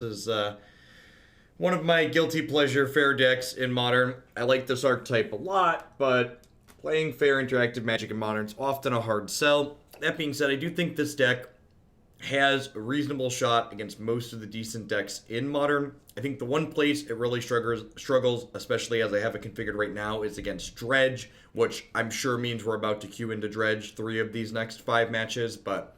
This is one of my guilty pleasure fair decks in Modern. I like this archetype a lot, but playing fair interactive Magic in Modern is often a hard sell. That being said, I do think this deck has a reasonable shot against most of the decent decks in Modern. I think the one place it really struggles, especially as I have it configured right now, is against Dredge, which I'm sure means we're about to queue into Dredge 3 of these next 5 matches, but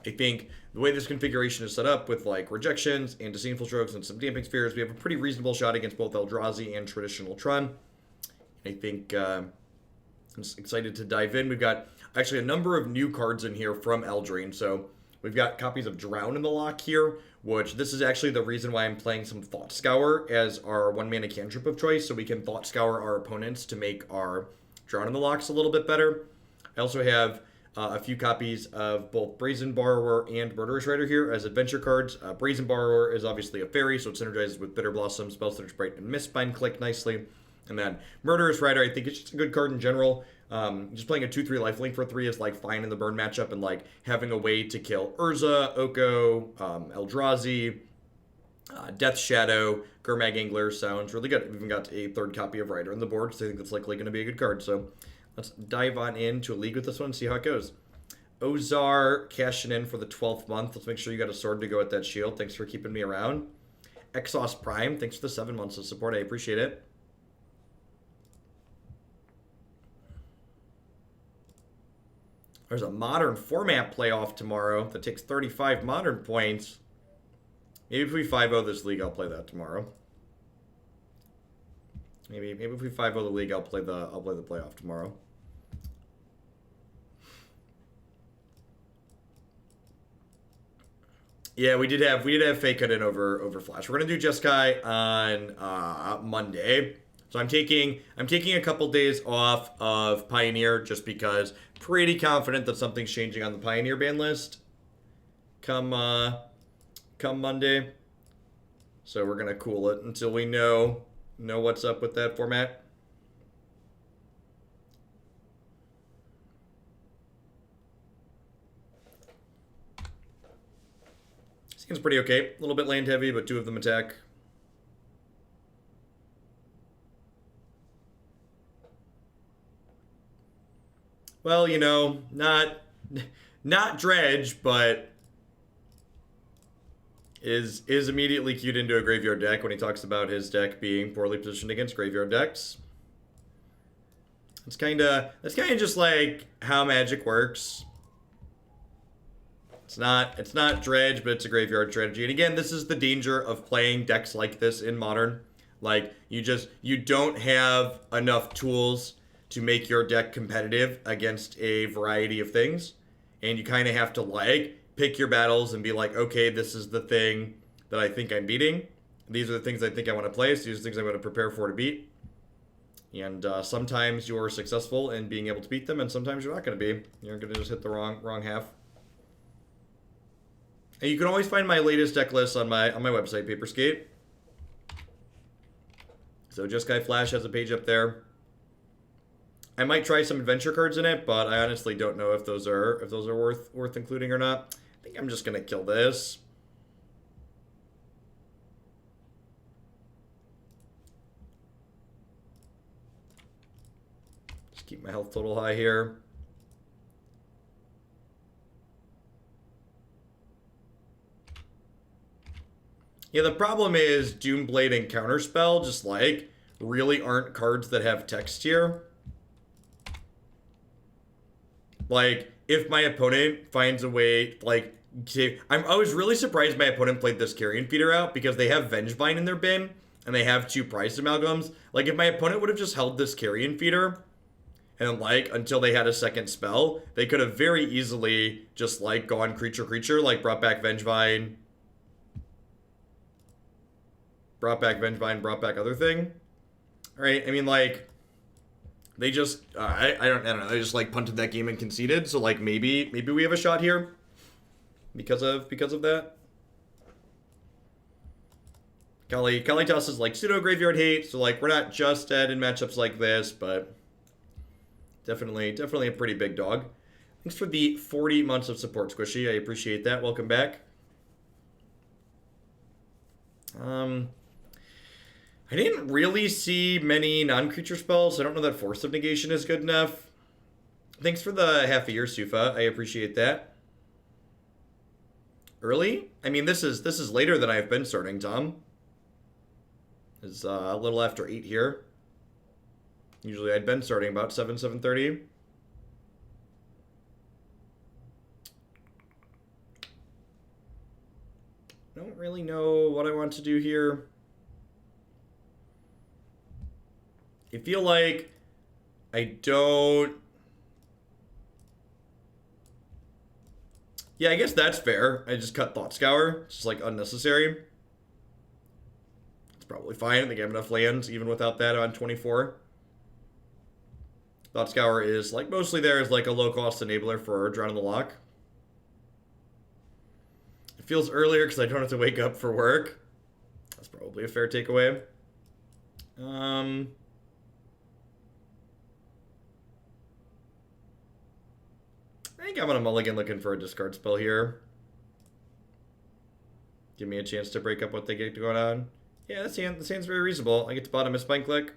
I think the way this configuration is set up with like rejections and disdainful strokes and some damping spheres, we have a pretty reasonable shot against both Eldrazi and traditional Tron. I think I'm excited to dive in. We've got actually a number of new cards in here from Eldraine. So we've got copies of Drown in the Loch here, which this is actually the reason why I'm playing some Thought Scour as our 1-mana cantrip of choice, so we can Thought Scour our opponents to make our Drown in the Lochs a little bit better. I also have a few copies of both Brazen Borrower and Murderous Rider here as adventure cards. Brazen Borrower is obviously a fairy, so it synergizes with Bitterblossom, Spellstutter Sprite, and Mistbind Clique nicely. And then Murderous Rider, I think it's just a good card in general. Just playing a 2-3 lifelink for 3 is like fine in the burn matchup, and like having a way to kill Urza, Oko, Eldrazi, Death Shadow, Gurmag Angler sounds really good. We've even got a third copy of Rider on the board, so I think that's likely going to be a good card. So let's dive on into a league with this one and see how it goes. Ozar cashing in for the 12th month. Let's make sure you got a sword to go with that shield. Thanks for keeping me around. Exos Prime, thanks for the 7 months of support. I appreciate it. There's a Modern format playoff tomorrow that takes 35 Modern points. Maybe if we 5-0 this league, I'll play that tomorrow. Maybe if we 5-0 the league, I'll play the playoff tomorrow. Yeah, we did have fake cut in over Flash. We're gonna do Jeskai on Monday. So I'm taking a couple days off of Pioneer just because pretty confident that something's changing on the Pioneer ban list come Monday. So we're gonna cool it until we know what's up with that format. Seems pretty okay. A little bit land heavy, but 2 of them attack. Well, you know, not Dredge, but is immediately queued into a graveyard deck when he talks about his deck being poorly positioned against graveyard decks. That's kinda just like how Magic works. It's not Dredge, but it's a graveyard strategy. And again, this is the danger of playing decks like this in Modern. Like, you don't have enough tools to make your deck competitive against a variety of things. And you kind of have to, like, pick your battles and be like, okay, this is the thing that I think I'm beating. These are the things I think I want to play, so these are the things I'm going to prepare for to beat. And sometimes you're successful in being able to beat them, and sometimes you're not going to be. You're going to just hit the wrong half. And you can always find my latest deck list on my website, Paperscape. So Jeskai Flash has a page up there. I might try some adventure cards in it, but I honestly don't know if those are worth including or not. I think I'm just gonna kill this. Just keep my health total high here. Yeah, the problem is Doomblade and Counterspell just like really aren't cards that have text here. Like, if my opponent finds a way, like, I was really surprised my opponent played this Carrion Feeder out because they have Vengevine in their bin and they have 2 Prize Amalgams. Like, if my opponent would have just held this Carrion Feeder and, like, until they had a second spell, they could have very easily just, like, gone creature, like, brought back Vengevine, brought back other thing. Alright, I mean, like, they just, I don't know, they just, like, punted that game and conceded, so, like, maybe we have a shot here because of that. Kalitas is, like, pseudo-graveyard hate, so, like, we're not just dead in matchups like this, but definitely a pretty big dog. Thanks for the 40 months of support, Squishy. I appreciate that. Welcome back. I didn't really see many non-creature spells, so I don't know that Force of Negation is good enough. Thanks for the half a year, Sufa. I appreciate that. Early? I mean, this is later than I've been starting, Tom. It's a little after 8 here. Usually I'd been starting about 7:30. Don't really know what I want to do here. I feel like I don't... Yeah, I guess that's fair. I just cut Thought Scour. It's just like unnecessary. It's probably fine. I think I have enough lands even without that on 24. Thought Scour is like mostly there as like a low cost enabler for Drown in the Loch. It feels earlier because I don't have to wake up for work. That's probably a fair takeaway. I think I'm gonna mulligan looking for a discard spell here. Give me a chance to break up what they get going on. Yeah, this hand's very reasonable. I get to bottom Mistbind Clique.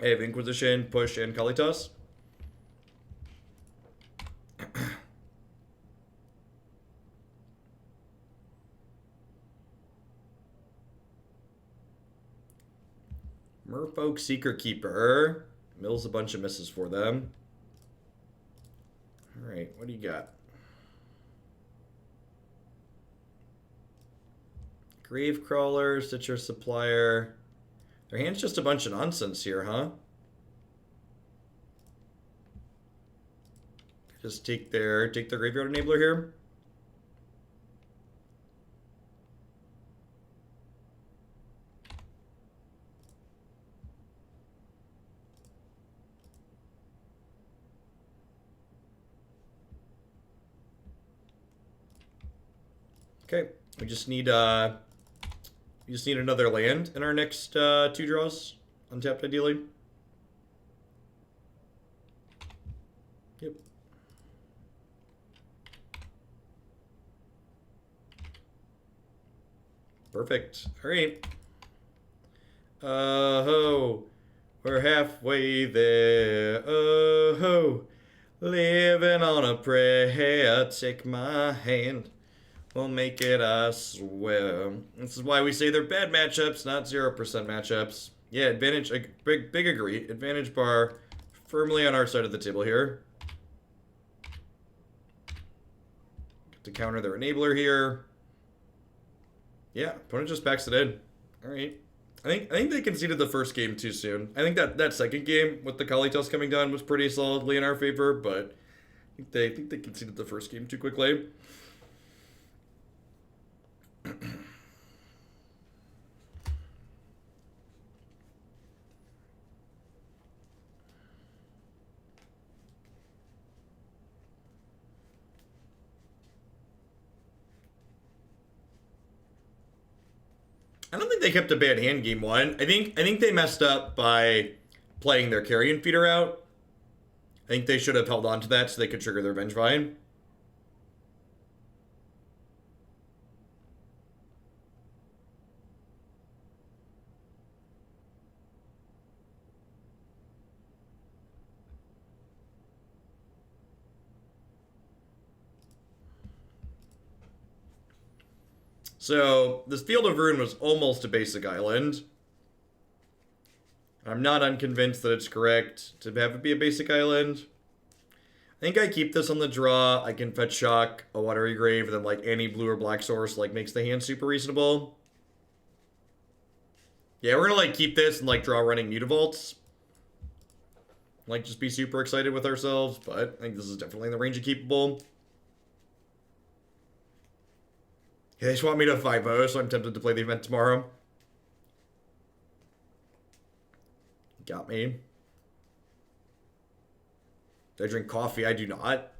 I have Inquisition, Push, and Kalitas. Merfolk Seeker Keeper. Mills a bunch of misses for them. Alright, what do you got? Gravecrawler, Stitcher Supplier. Their hand's just a bunch of nonsense here, huh? Just take their Graveyard Enabler here. Okay, we just need another land in our next 2 draws, untapped ideally. Yep. Perfect. All right. Oh, we're halfway there. Oh, living on a prayer. Take my hand. We'll make it, I swear. This is why we say they're bad matchups, not 0% matchups. Yeah, advantage, big agree. Advantage bar firmly on our side of the table here. Get to counter their enabler here. Yeah, opponent just backs it in. All right. I think they conceded the first game too soon. I think that second game with the Kalitas coming down was pretty solidly in our favor, but I think they conceded the first game too quickly. I don't think they kept a bad hand game 1. I think they messed up by playing their Carrion Feeder out. I think they should have held on to that so they could trigger their Vengevine. So, this Field of Ruin was almost a basic island. I'm not unconvinced that it's correct to have it be a basic island. I think I keep this on the draw. I can fetch Shock, a Watery Grave, and then like any blue or black source like makes the hand super reasonable. Yeah, we're gonna like keep this and like draw running Mutavaults. Like just be super excited with ourselves, but I think this is definitely in the range of keepable. Yeah, they just want me to 5-0, so I'm tempted to play the event tomorrow. Got me. Do I drink coffee? I do not.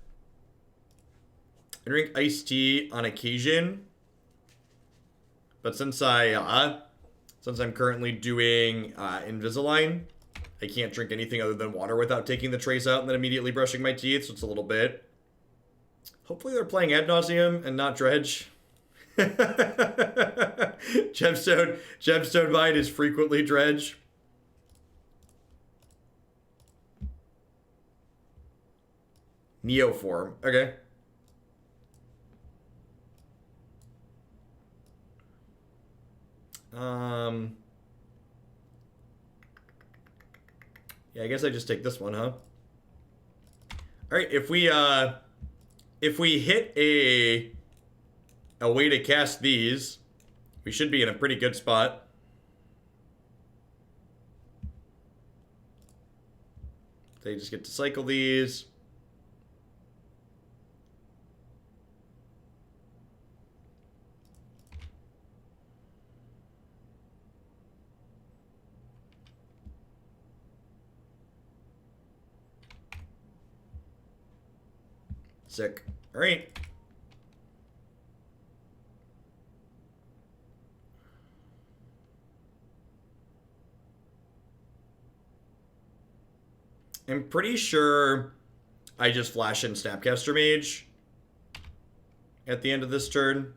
I drink iced tea on occasion. But since I'm currently doing Invisalign, I can't drink anything other than water without taking the trace out and then immediately brushing my teeth, so it's a little bit. Hopefully they're playing Ad Nauseam and not Dredge. Gemstone Mine is frequently dredge. Neoform. Okay. Yeah, I guess I just take this one, huh? All right, if we hit a way to cast these, we should be in a pretty good spot. They just get to cycle these. Sick. All right. I'm pretty sure I just flash in Snapcaster Mage at the end of this turn.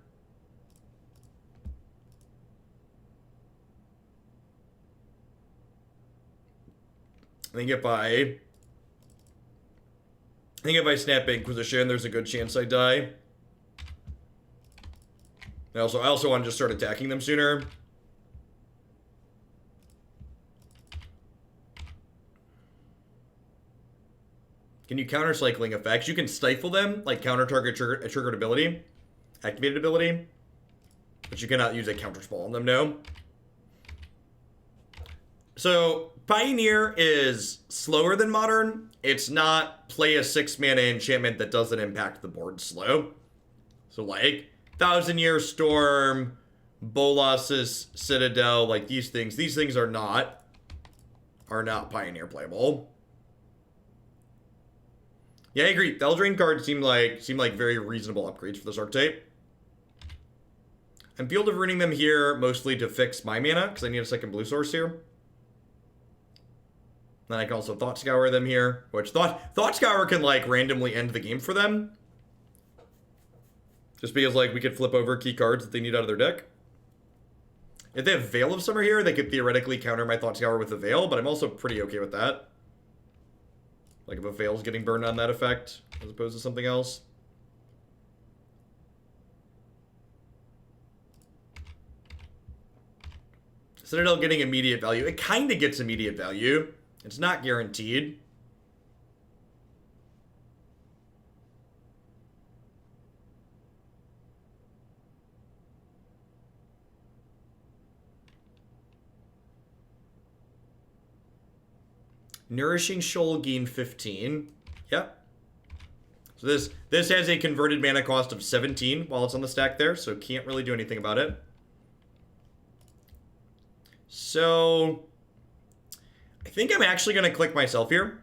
I think if I snap Inquisition, there's a good chance I die. I also want to just start attacking them sooner. Can you counter cycling effects? You can stifle them, like counter target triggered ability, activated ability, but you cannot use a counter spell on them, no. So Pioneer is slower than Modern. It's not play a 6-mana enchantment that doesn't impact the board slow. So like Thousand Year Storm, Bolas's Citadel, like these things are not Pioneer playable. Yeah, I agree. The Eldraine cards seem like very reasonable upgrades for this archetype. I'm Field of Ruining them here mostly to fix my mana, because I need a second blue source here. Then I can also Thought Scour them here, which Thought Scour can like randomly end the game for them. Just because like we could flip over key cards that they need out of their deck. If they have Veil of Summer here, they could theoretically counter my Thought Scour with a Veil, but I'm also pretty okay with that. Like if a Veil's getting burned on that effect, as opposed to something else. Citadel getting immediate value. It kind of gets immediate value. It's not guaranteed. Nourishing Shoal gain 15. Yep. So this has a converted mana cost of 17 while it's on the stack there, so can't really do anything about it. So I think I'm actually going to click myself here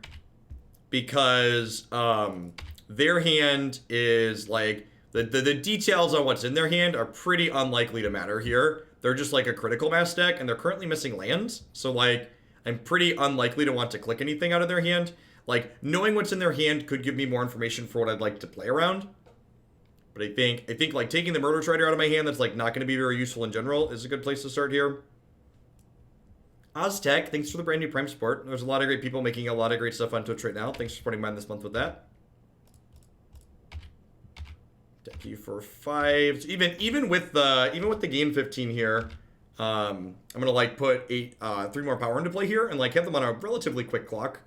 because their hand is like the details on what's in their hand are pretty unlikely to matter here. They're just like a critical mass deck and they're currently missing lands. So like I'm pretty unlikely to want to click anything out of their hand. Like knowing what's in their hand could give me more information for what I'd like to play around. But I think like taking the Murderous Rider out of my hand that's like not going to be very useful in general is a good place to start here. Oztech, thanks for the brand new Prime support. There's a lot of great people making a lot of great stuff on Twitch right now. Thanks for supporting mine this month with that. Thank you for 5. So even with the game 15 here, I'm gonna like put 3 more power into play here and like have them on a relatively quick clock.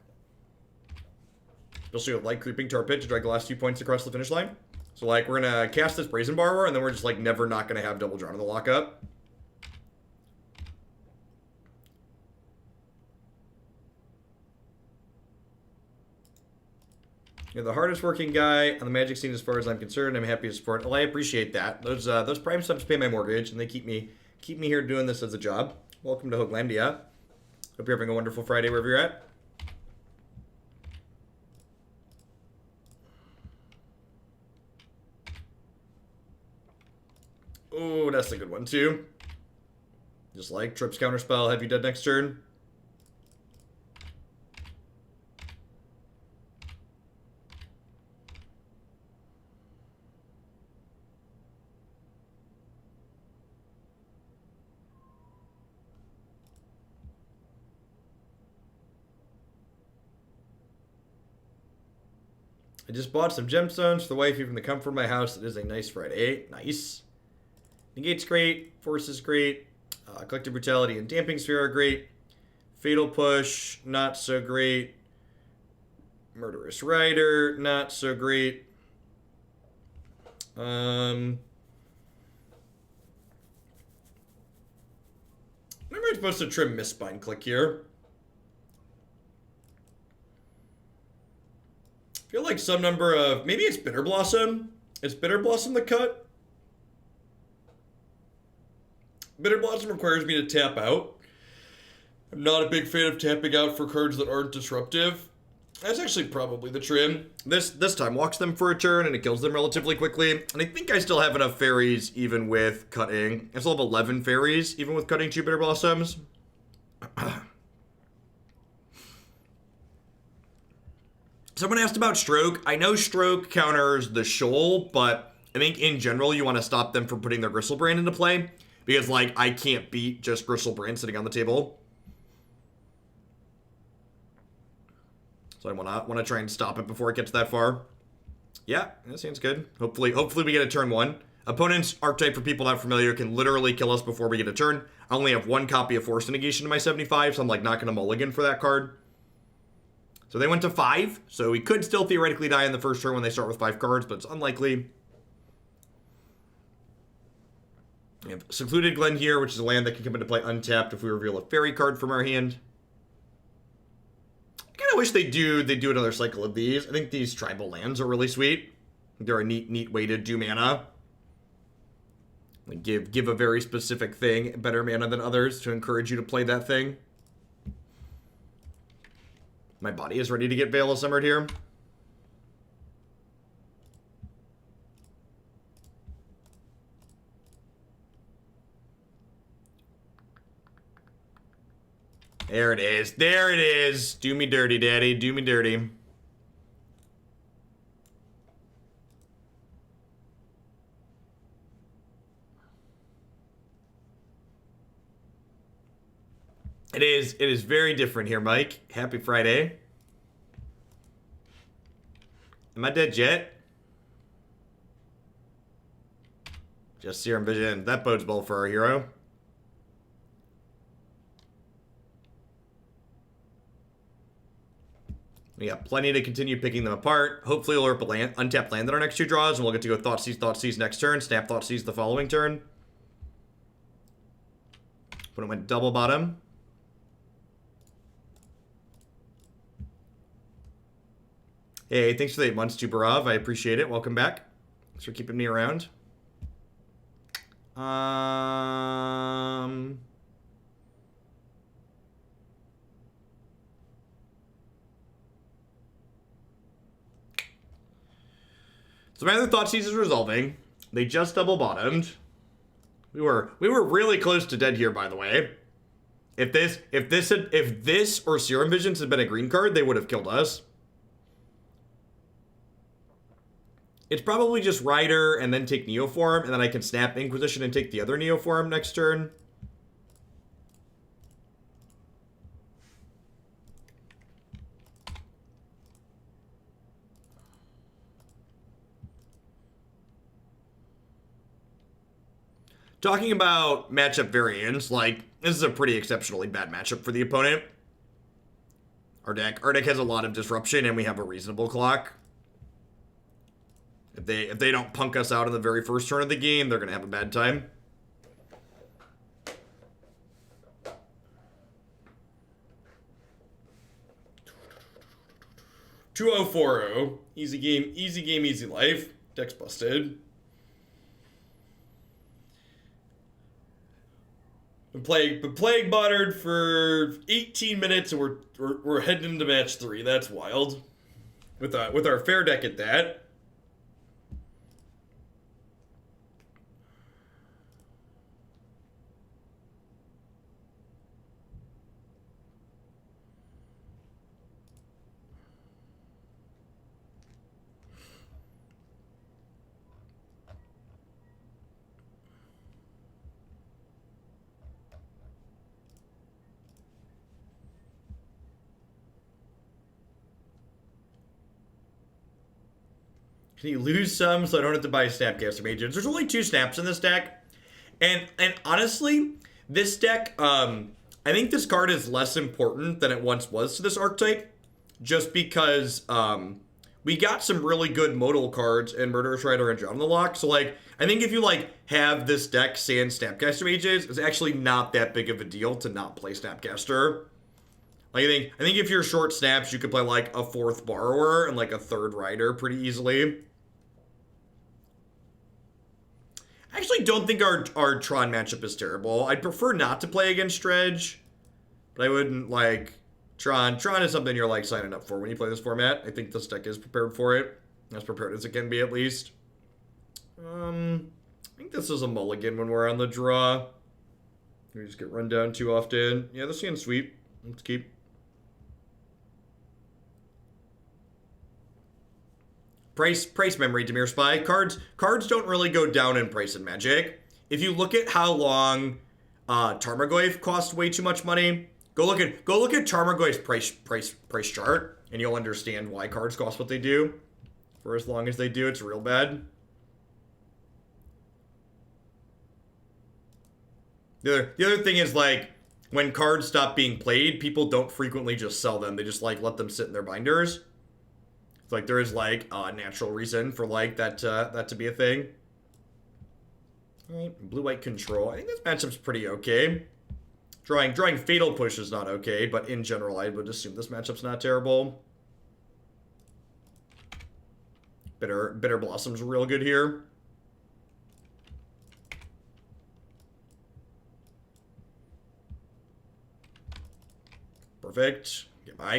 Especially with light creeping to our pit to drag the last few points across the finish line. So like we're gonna cast this Brazen Borrower and then we're just like never not gonna have double drawn in the lockup. You're the hardest working guy on the Magic scene as far as I'm concerned. I'm happy to support. Well, I appreciate that. Those Prime subs pay my mortgage, and they keep me here doing this as a job. Welcome to Hoaglandia. Hope you're having a wonderful Friday wherever you're at. Oh, that's a good one too. Just like Trips Counterspell, have you dead next turn? I just bought some gemstones for the wifey from the comfort of my house. It is a nice Friday. Nice. Negate's great. Force is great. Collective Brutality and Damping Sphere are great. Fatal Push, not so great. Murderous Rider, not so great. When am I supposed to trim Mistbind Clique here? I feel like some number of... Maybe it's Bitterblossom. Is Bitterblossom the cut? Bitterblossom requires me to tap out. I'm not a big fan of tapping out for cards that aren't disruptive. That's actually probably the trim. This time walks them for a turn and it kills them relatively quickly. And I think I still have enough fairies even with cutting. I still have 11 fairies even with cutting 2 Bitterblossoms. Someone asked about Stroke. I know Stroke counters the Shoal, but I think in general you want to stop them from putting their Gristlebrand into play. Because, like, I can't beat just Gristlebrand sitting on the table. So I wanna try and stop it before it gets that far. Yeah, that seems good. Hopefully we get a turn 1. Opponent's archetype, for people not familiar, can literally kill us before we get a turn. I only have 1 copy of Force of Negation in my 75, so I'm like not gonna mulligan for that card. So they went to 5, so we could still theoretically die in the first turn when they start with 5 cards, but it's unlikely. We have Secluded Glen here, which is a land that can come into play untapped if we reveal a fairy card from our hand. I kind of wish they do another cycle of these. I think these tribal lands are really sweet. They're a neat way to do mana. Like give a very specific thing better mana than others to encourage you to play that thing. My body is ready to get Veil of Summered here. There it is. There it is. Do me dirty, daddy. Do me dirty. It is very different here, Mike. Happy Friday. Am I dead yet? Just Serum Vision. That bodes well for our hero. We got plenty to continue picking them apart. Hopefully we'll untap land on our next 2 draws, and we'll get to go Thoughtseize next turn, snap Thoughtseize the following turn. Put him at double bottom. Hey, thanks for the 8 months to Barav. I appreciate it. Welcome back. Thanks for keeping me around. So my other Thoughtseize is resolving. They just double bottomed. We were really close to dead here, by the way. If this or Serum Visions had been a green card, they would have killed us. It's probably just Rider and then take Neoform, and then I can snap Inquisition and take the other Neoform next turn. Talking about matchup variants, like, this is a pretty exceptionally bad matchup for the opponent. Our deck has a lot of disruption, and we have a reasonable clock. If they don't punk us out in the very first turn of the game, they're gonna have a bad time. $2040. Easy game, easy life. Deck's busted. Been playing Modern for 18 minutes, and we're heading into match 3. That's wild. With our fair deck at that. Can you lose some so I don't have to buy Snapcaster Mage? There's only 2 snaps in this deck. And honestly, this deck, I think this card is less important than it once was to this archetype. Just because we got some really good modal cards in Murderous Rider and John the Loch. So, like, I think if you, like, have this deck sans Snapcaster Mages, it's actually not that big of a deal to not play Snapcaster. Like, I think if you're short snaps, you could play, like, a 4th Borrower and, like, a 3rd Rider pretty easily. I actually don't think our Tron matchup is terrible. I'd prefer not to play against Dredge, but I wouldn't, like... Tron is something you're, like, signing up for when you play this format. I think this deck is prepared for it. As prepared as it can be, at least. I think this is a mulligan when we're on the draw. We just get run down too often. Yeah, this hand's sweet. Let's keep. Price memory, Dimir Spy. Cards don't really go down in price in Magic. If you look at how long Tarmogoyf costs way too much money, go look at Tarmogoyf's price chart, and you'll understand why cards cost what they do. For as long as they do, it's real bad. The other thing is, like, when cards stop being played, people don't frequently just sell them. They just, like, let them sit in their binders. It's like there is, like, a natural reason for, like, that to be a thing. Alright, blue-white control. I think this matchup's pretty okay. Drawing Fatal Push is not okay, but in general, I would assume this matchup's not terrible. Bitterblossoms real good here. Perfect.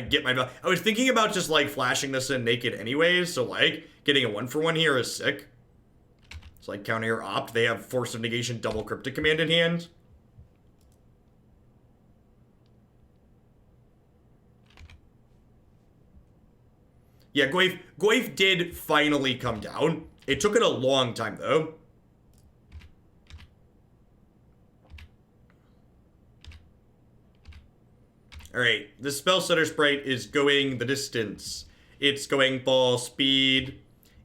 Get my... I was thinking about just, like, flashing this in naked anyways, so, like, getting a 1-for-1 here is sick. It's like counter your opt. They have Force of Negation double Cryptic Command in hand. Yeah, Goyf did finally come down. It took it a long time, though. Alright, the Spellstutter Sprite is going the distance. It's going full speed.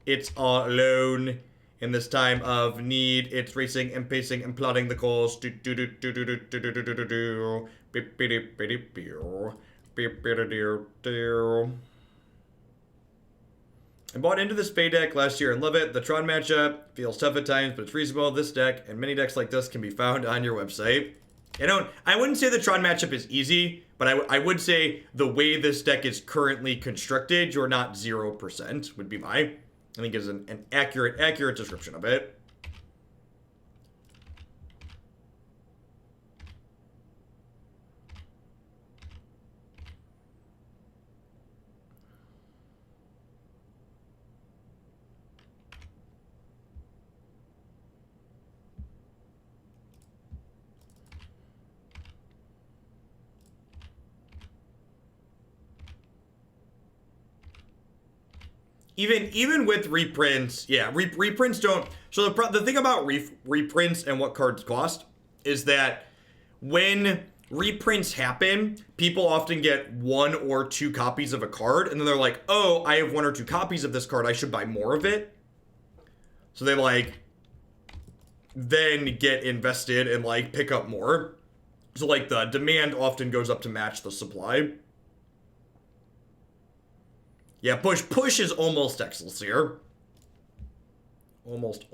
It's all alone. In this time of need, it's racing and pacing and plotting the course. I bought into this Fey deck last year and love it. The Tron matchup feels tough at times, but it's reasonable. This deck and many decks like this can be found on your website. I wouldn't say the Tron matchup is easy, but I would say the way this deck is currently constructed, you're not 0%, would be I think is an accurate description of it. Even with reprints, yeah, reprints don't... So the thing about reprints and what cards cost is that when reprints happen, people often get 1 or 2 copies of a card, and then they're like, oh, I have 1 or 2 copies of this card, I should buy more of it. So they, like, then get invested and, like, pick up more. So, like, the demand often goes up to match the supply. Yeah, push is almost Exil's here. Almost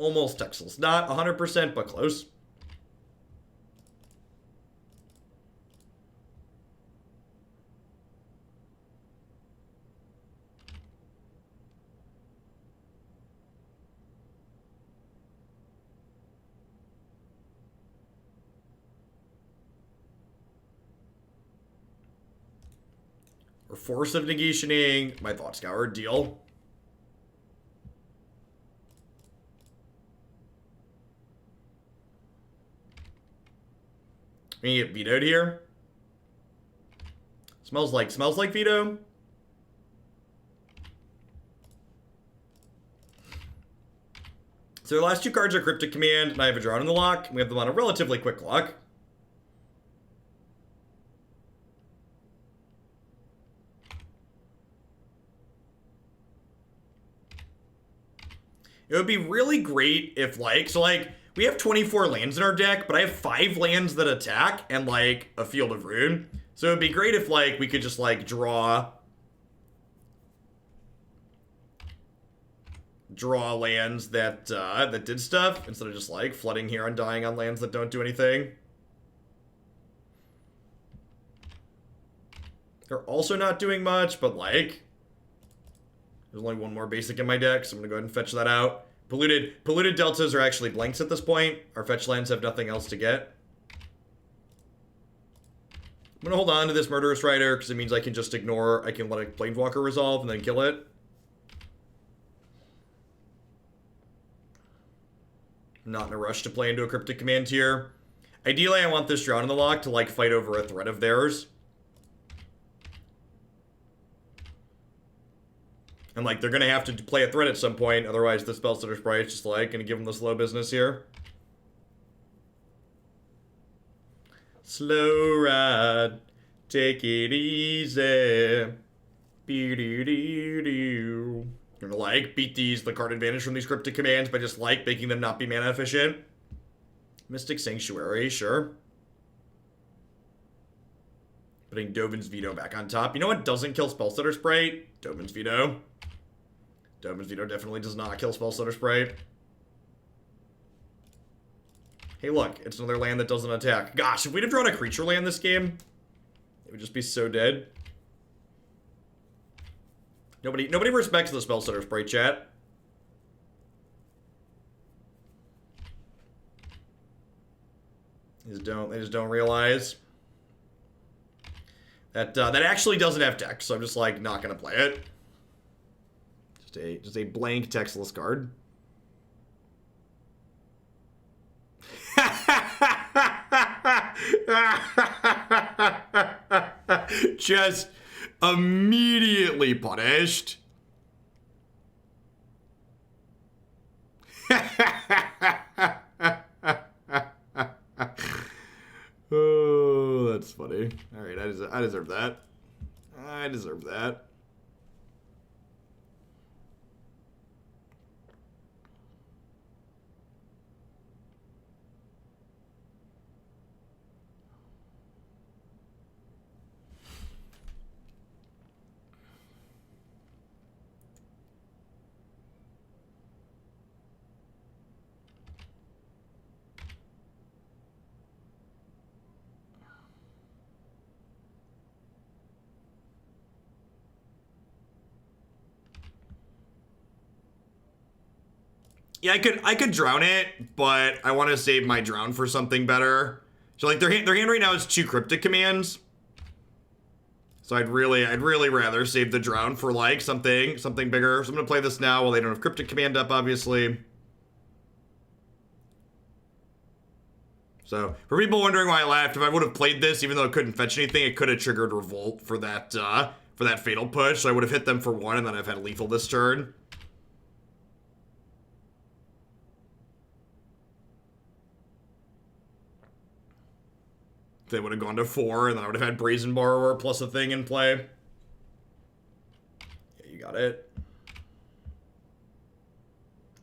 Exil's. Not 100%, but close. Or Force of Negationing my Thought Scour, deal. We get vetoed here. Smells like veto. So the last 2 cards are Cryptic Command, and I have a drawn in the lock. We have them on a relatively quick clock. It would be really great if, like, so, like, we have 24 lands in our deck, but I have 5 lands that attack and, like, a Field of Ruin. So it would be great if, like, we could just, like, draw lands that, that did stuff, instead of just, like, flooding here and dying on lands that don't do anything. They're also not doing much, but, like, there's only one more basic in my deck, so I'm gonna go ahead and fetch that out. Polluted Deltas are actually blanks at this point. Our fetch lands have nothing else to get. I'm gonna hold on to this Murderous Rider, because it means I can just ignore, I can let a Planeswalker resolve and then kill it. I'm not in a rush to play into a Cryptic Command here. Ideally, I want this Drown in the Loch to, like, fight over a threat of theirs. And, like, they're gonna have to play a threat at some point, otherwise the Spellstutter Sprite is just, like, gonna give them the slow business here. Slow ride, take it easy. Be-do-do-do. Gonna, like, beat the card advantage from these Cryptic Commands by just, like, making them not be mana efficient. Mystic Sanctuary, sure. Putting Dovin's Veto back on top. You know what doesn't kill Spellstutter Sprite? Dovin's Veto. Dovin's Veto definitely does not kill Spellstutter Sprite. Hey, look, it's another land that doesn't attack. Gosh, if we'd have drawn a creature land this game, it would just be so dead. Nobody respects the Spellstutter Sprite, chat. They just don't realize that that actually doesn't have text, so I'm just, like, not gonna play it. Just a blank textless card. Just immediately punished. Oh, that's funny. All right, I deserve that. I deserve that. Yeah, I could drown it, but I want to save my drown for something better. So, like, their hand right now is 2 Cryptic Commands. So I'd really rather save the drown for, like, something bigger. So I'm gonna play this now while they don't have Cryptic Command up, obviously. So for people wondering why I laughed, if I would have played this, even though it couldn't fetch anything, it could have triggered Revolt for that fatal push. So I would have hit them for 1, and then I've had lethal this turn. They would have gone to 4, and then I would have had Brazen Borrower plus a thing in play. Yeah, you got it.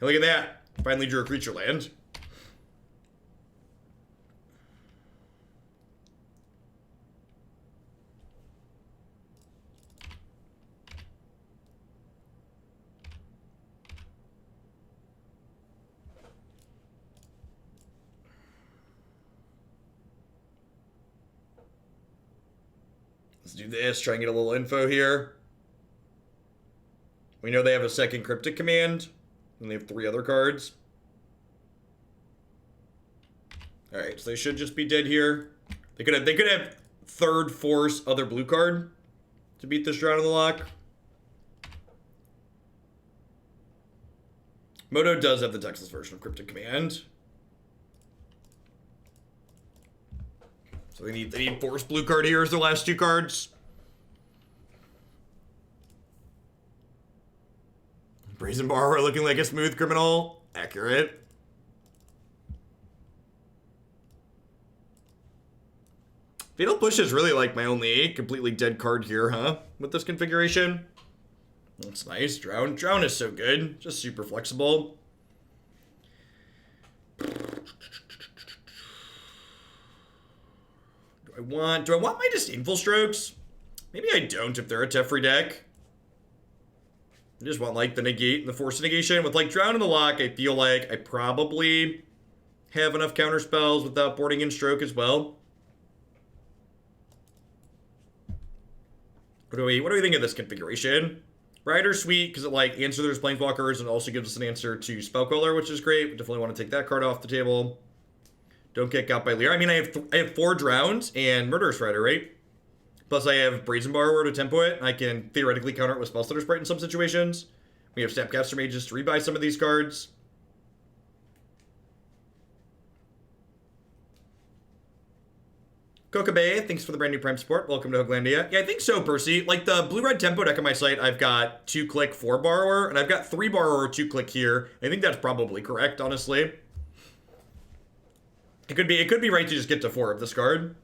Hey, look at that. Finally drew a creature land. Let's do this, try and get a little info here. We know they have a second Cryptic Command, and they have 3 other cards. Alright, so they should just be dead here. They could have third Force other blue card to beat this Drown in the Loch. Moto does have the textless version of Cryptic Command. So they need Force blue card here as their last 2 cards. Brazen Borrower looking like a smooth criminal. Accurate. Fatal Push is really like my only completely dead card here, huh? With this configuration. That's nice. Drown is so good. Just super flexible. Do I want my Disdainful Strokes? Maybe I don't if they're a Teferi deck. I just want, like, the Negate and the Force of Negation. With, like, Drown in the Loch, I feel like I probably have enough counter spells without boarding in Stroke as well. What do we think of this configuration? Rider's sweet because it, like, answers Planeswalkers and also gives us an answer to Spellcaller, which is great. We definitely want to take that card off the table. Don't get got by Lear. I mean, I have 4 Drowns and Murderous Rider, right? Plus, I have Brazen Borrower to tempo it. I can theoretically counter it with Spellstutter Sprite in some situations. We have Snapcaster Mages to rebuy some of these cards. Kokabe, thanks for the brand new Prime support. Welcome to Hooglandia. Yeah, I think so, Percy. Like, the blue-red tempo deck on my site, I've got 2-click 4 Borrower, and I've got 3 Borrower 2-click here. I think that's probably correct, honestly. It could be right to just get to 4 of this card.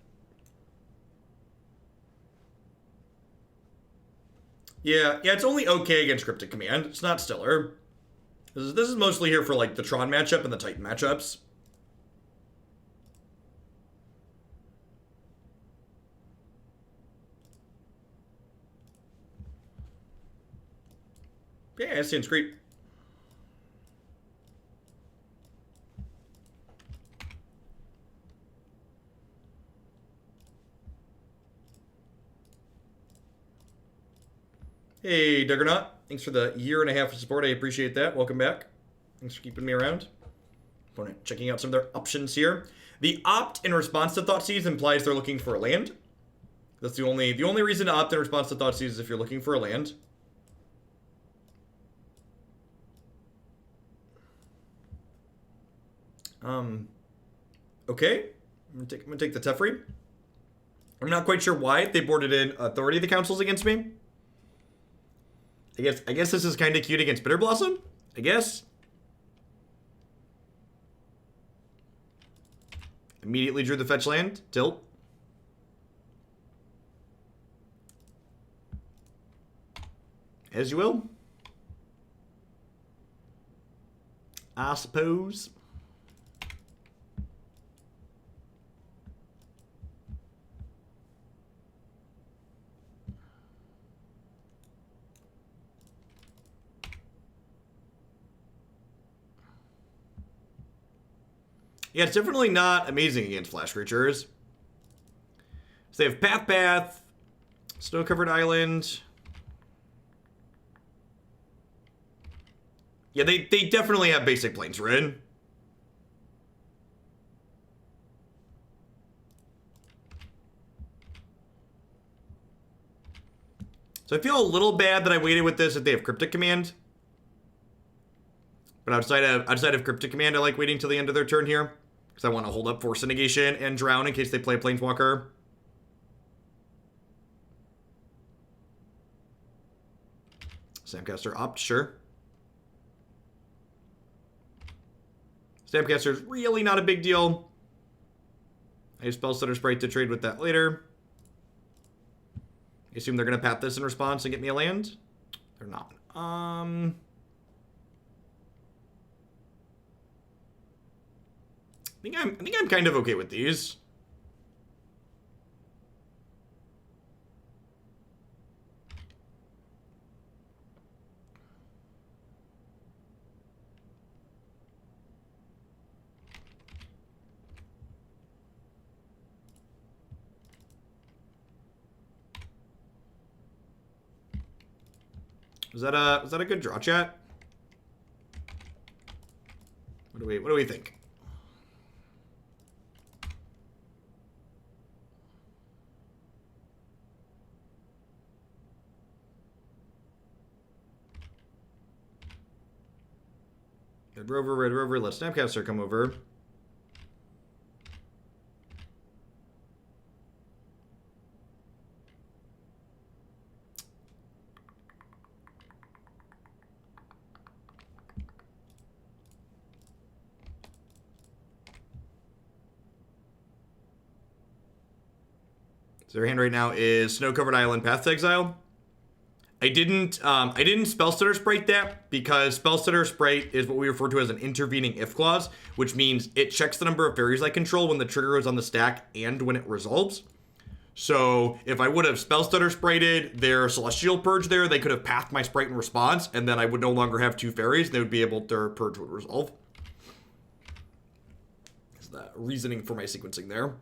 Yeah, it's only okay against Cryptic Command. It's not stellar. This is mostly here for, like, the Tron matchup and the Titan matchups. Yeah, it seems great. Hey, Duggernaut. Thanks for the 1.5 years of support. I appreciate that. Welcome back. Thanks for keeping me around. Opponent checking out some of their options here. The opt in response to Thoughtseize implies they're looking for a land. That's the only reason to opt in response to Thoughtseize is if you're looking for a land. Okay. I'm gonna take the Teferi. I'm not quite sure why they boarded in Authority of the Councils against me. I guess this is kind of cute against Bitterblossom. I guess. Immediately drew the fetch land. Tilt. As you will. I suppose. Yeah, it's definitely not amazing against flash creatures. So they have Path, Snow-Covered Island. Yeah, they definitely have basic Plains Rid. So I feel a little bad that I waited with this if they have Cryptic Command. But outside of Cryptic Command, I like waiting till the end of their turn here. Because I want to hold up Force of Negation and Drown in case they play Planeswalker. Snapcaster opt, sure. Snapcaster is really not a big deal. I use Spellstutter Sprite to trade with that later. I assume they're going to pat this in response and get me a land? They're not. I think I'm kind of okay with these. Was that a good draw, chat? What do we think? Red Rover, let Snapcaster come over. So their hand right now is Snow-Covered Island, Path to Exile. I didn't Spellstutter Sprite that because Spellstutter Sprite is what we refer to as an intervening if clause, which means it checks the number of fairies I control when the trigger is on the stack and when it resolves. So if I would have Spellstutter Sprited their Celestial Purge there, they could have pathed my Sprite in response, and then I would no longer have 2 fairies. They would be able, their Purge would resolve. Is that reasoning for my sequencing there?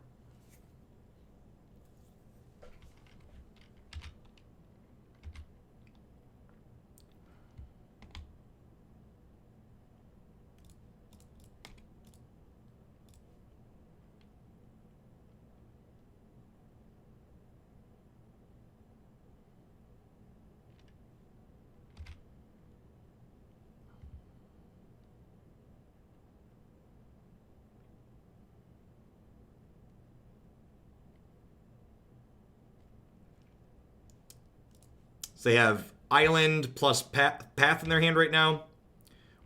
So they have Island plus Path in their hand right now.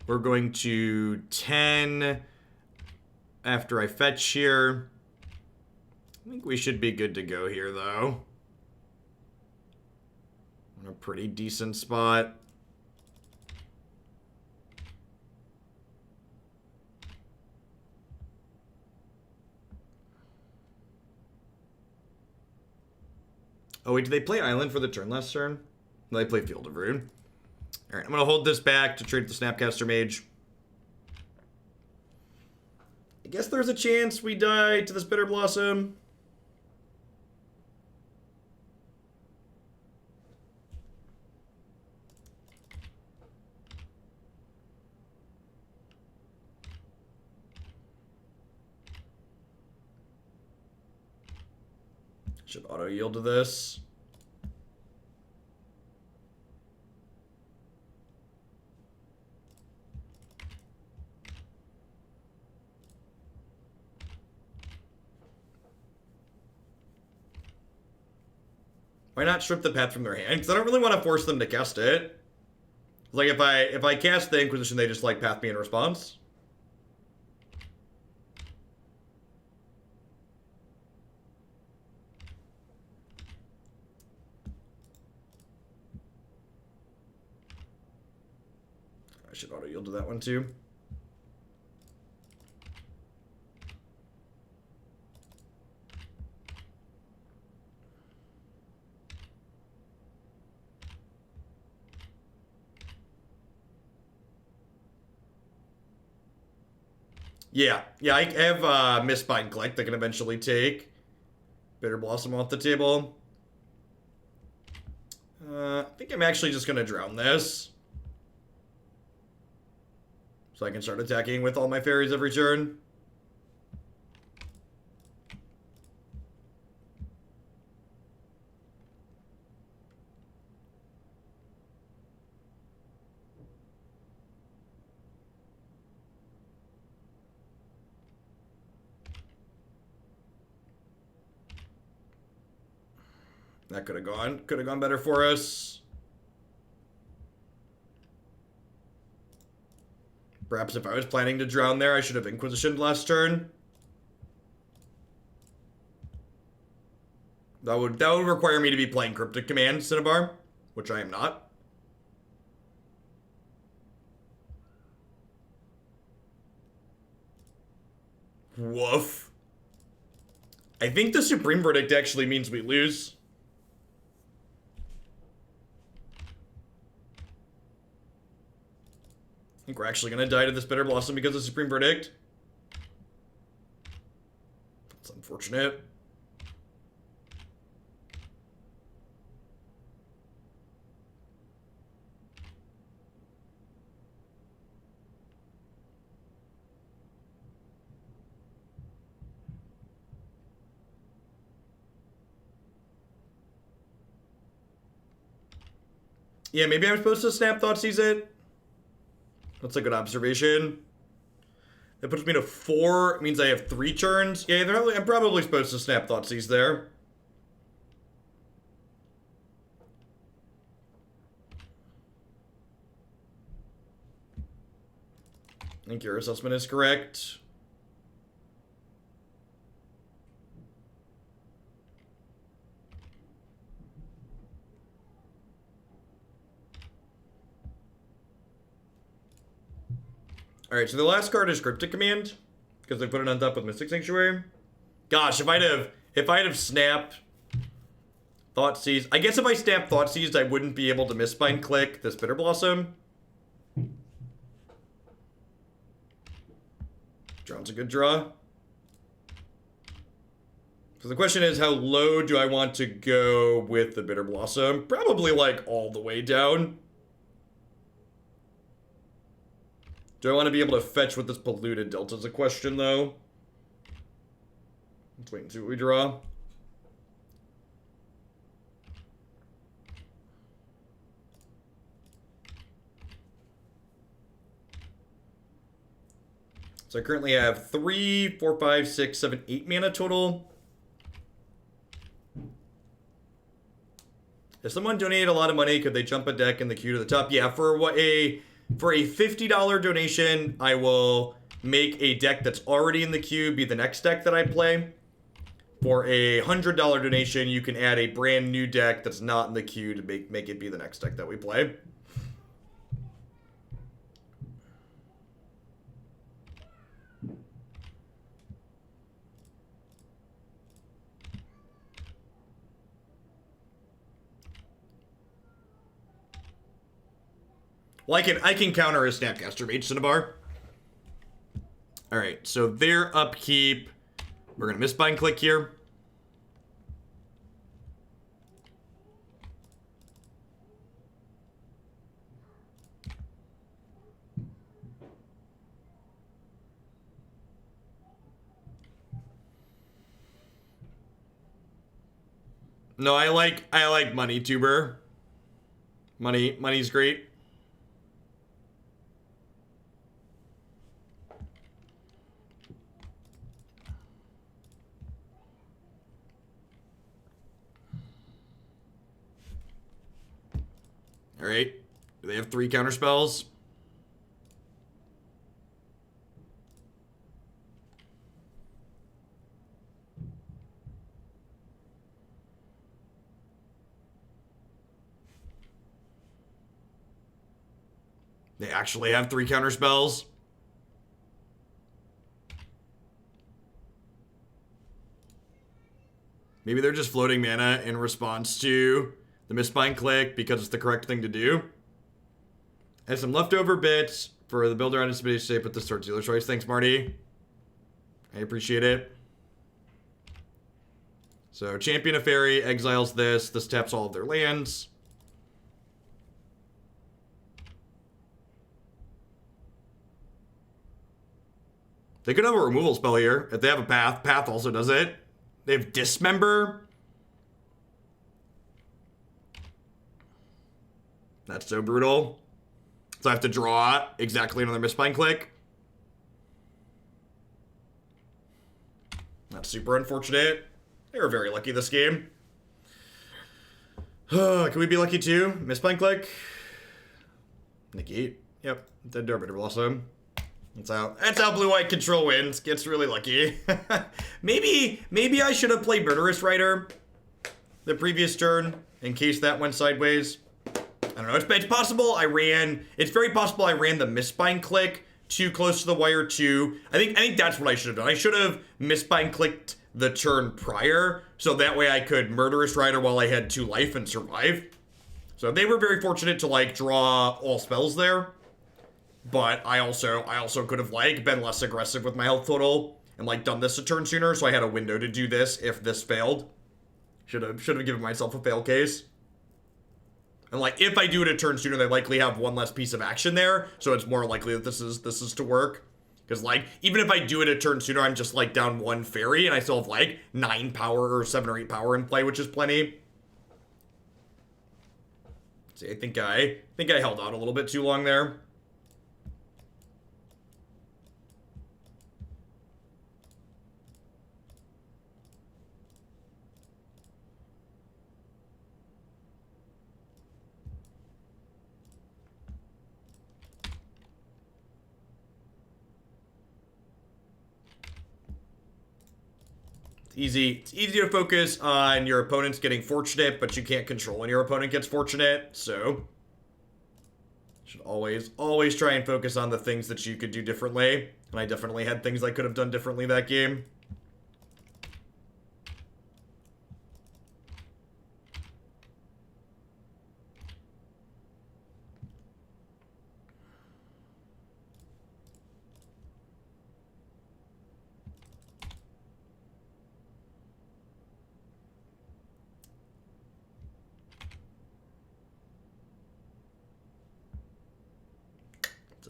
We're going to 10 after I fetch here. I think we should be good to go here, though. In a pretty decent spot. Oh, wait, did they play Island for the turn last turn? No, they play Field of Ruin. Alright, I'm going to hold this back to trade the Snapcaster Mage. I guess there's a chance we die to this Bitterblossom. Should auto yield to this. Why not strip the path from their hand? Because I don't really want to force them to cast it. Like if I cast the Inquisition, they just like path me in response. I should auto yield to that one too. Yeah, I have Mistbind Clique that can eventually take Bitterblossom off the table. I think I'm actually just going to drown this. So I can start attacking with all my fairies every turn. That could have gone better for us. Perhaps if I was planning to drown there, I should have Inquisitioned last turn. That would require me to be playing Cryptic Command Cinnabar, which I am not. Woof. I think the Supreme Verdict actually means we lose. I think we're actually going to die to this Bitterblossom because of Supreme Verdict. That's unfortunate. Yeah, maybe I'm supposed to snap Thoughtseize it. That's a good observation. That puts me to 4. It means I have 3 turns. Yeah, I'm probably supposed to snap Thoughtseize there. I think your assessment is correct. Alright, so the last card is Cryptic Command, because they put it on top with Mystic Sanctuary. Gosh, if I'd have snapped Thoughtseize. I guess if I snap Thoughtseize, I wouldn't be able to Mistbind Clique this Bitterblossom. Draw's a good draw. So the question is, how low do I want to go with the Bitterblossom? Probably like all the way down. Do I want to be able to fetch with this Polluted Delta is a question, though. Let's wait and see what we draw. So I currently have 3, 4, 5, 6, 7, 8 mana total. If someone donated a lot of money, could they jump a deck in the queue to the top? Yeah, for a $50 donation, I will make a deck that's already in the queue be the next deck that I play. For a $100 donation, you can add a brand new deck that's not in the queue to make it be the next deck that we play. Well, I can counter a Snapcaster Mage Cinnabar. Alright, so their upkeep. We're gonna Mistbind Clique here. No, I like Money Tuber. Money's great. Alright. Do they have 3 counter spells? They actually have 3 counter spells. Maybe they're just floating mana in response to the Mistbind Clique because it's the correct thing to do. And some leftover bits for the builder on his space shape with the Sword Dealer choice. Thanks, Marty. I appreciate it. So, Champion of Fairy exiles this. This taps all of their lands. They could have a removal spell here. If they have a Path, Path also does it. They have Dismember. That's so brutal. So I have to draw exactly another Mistbind Clique. That's super unfortunate. They were very lucky this game. Can we be lucky too? Mistbind Clique. Negate. Yep. Dead Door Bitterblossom. That's how blue-white control wins. Gets really lucky. maybe I should have played Murderous Rider the previous turn in case that went sideways. I don't know. It's possible I ran. It's very possible I ran the Mistbind Clique too close to the wire too. I think that's what I should have done. I should have Mistbind Clicked the turn prior, so that way I could Murderous Rider while I had 2 life and survive. So they were very fortunate to like draw all spells there. But I also could have like been less aggressive with my health total and like done this a turn sooner, so I had a window to do this if this failed. Should have given myself a fail case. And like if I do it a turn sooner, they likely have 1 less piece of action there, so it's more likely that this is to work. Because like even if I do it a turn sooner, I'm just like down 1 fairy and I still have like 9 power or 7 or 8 power in play, which is plenty. See, I think I held out a little bit too long there. It's easy to focus on your opponents getting fortunate, but you can't control when your opponent gets fortunate, so should always try and focus on the things that you could do differently. And I definitely had things I could have done differently that game.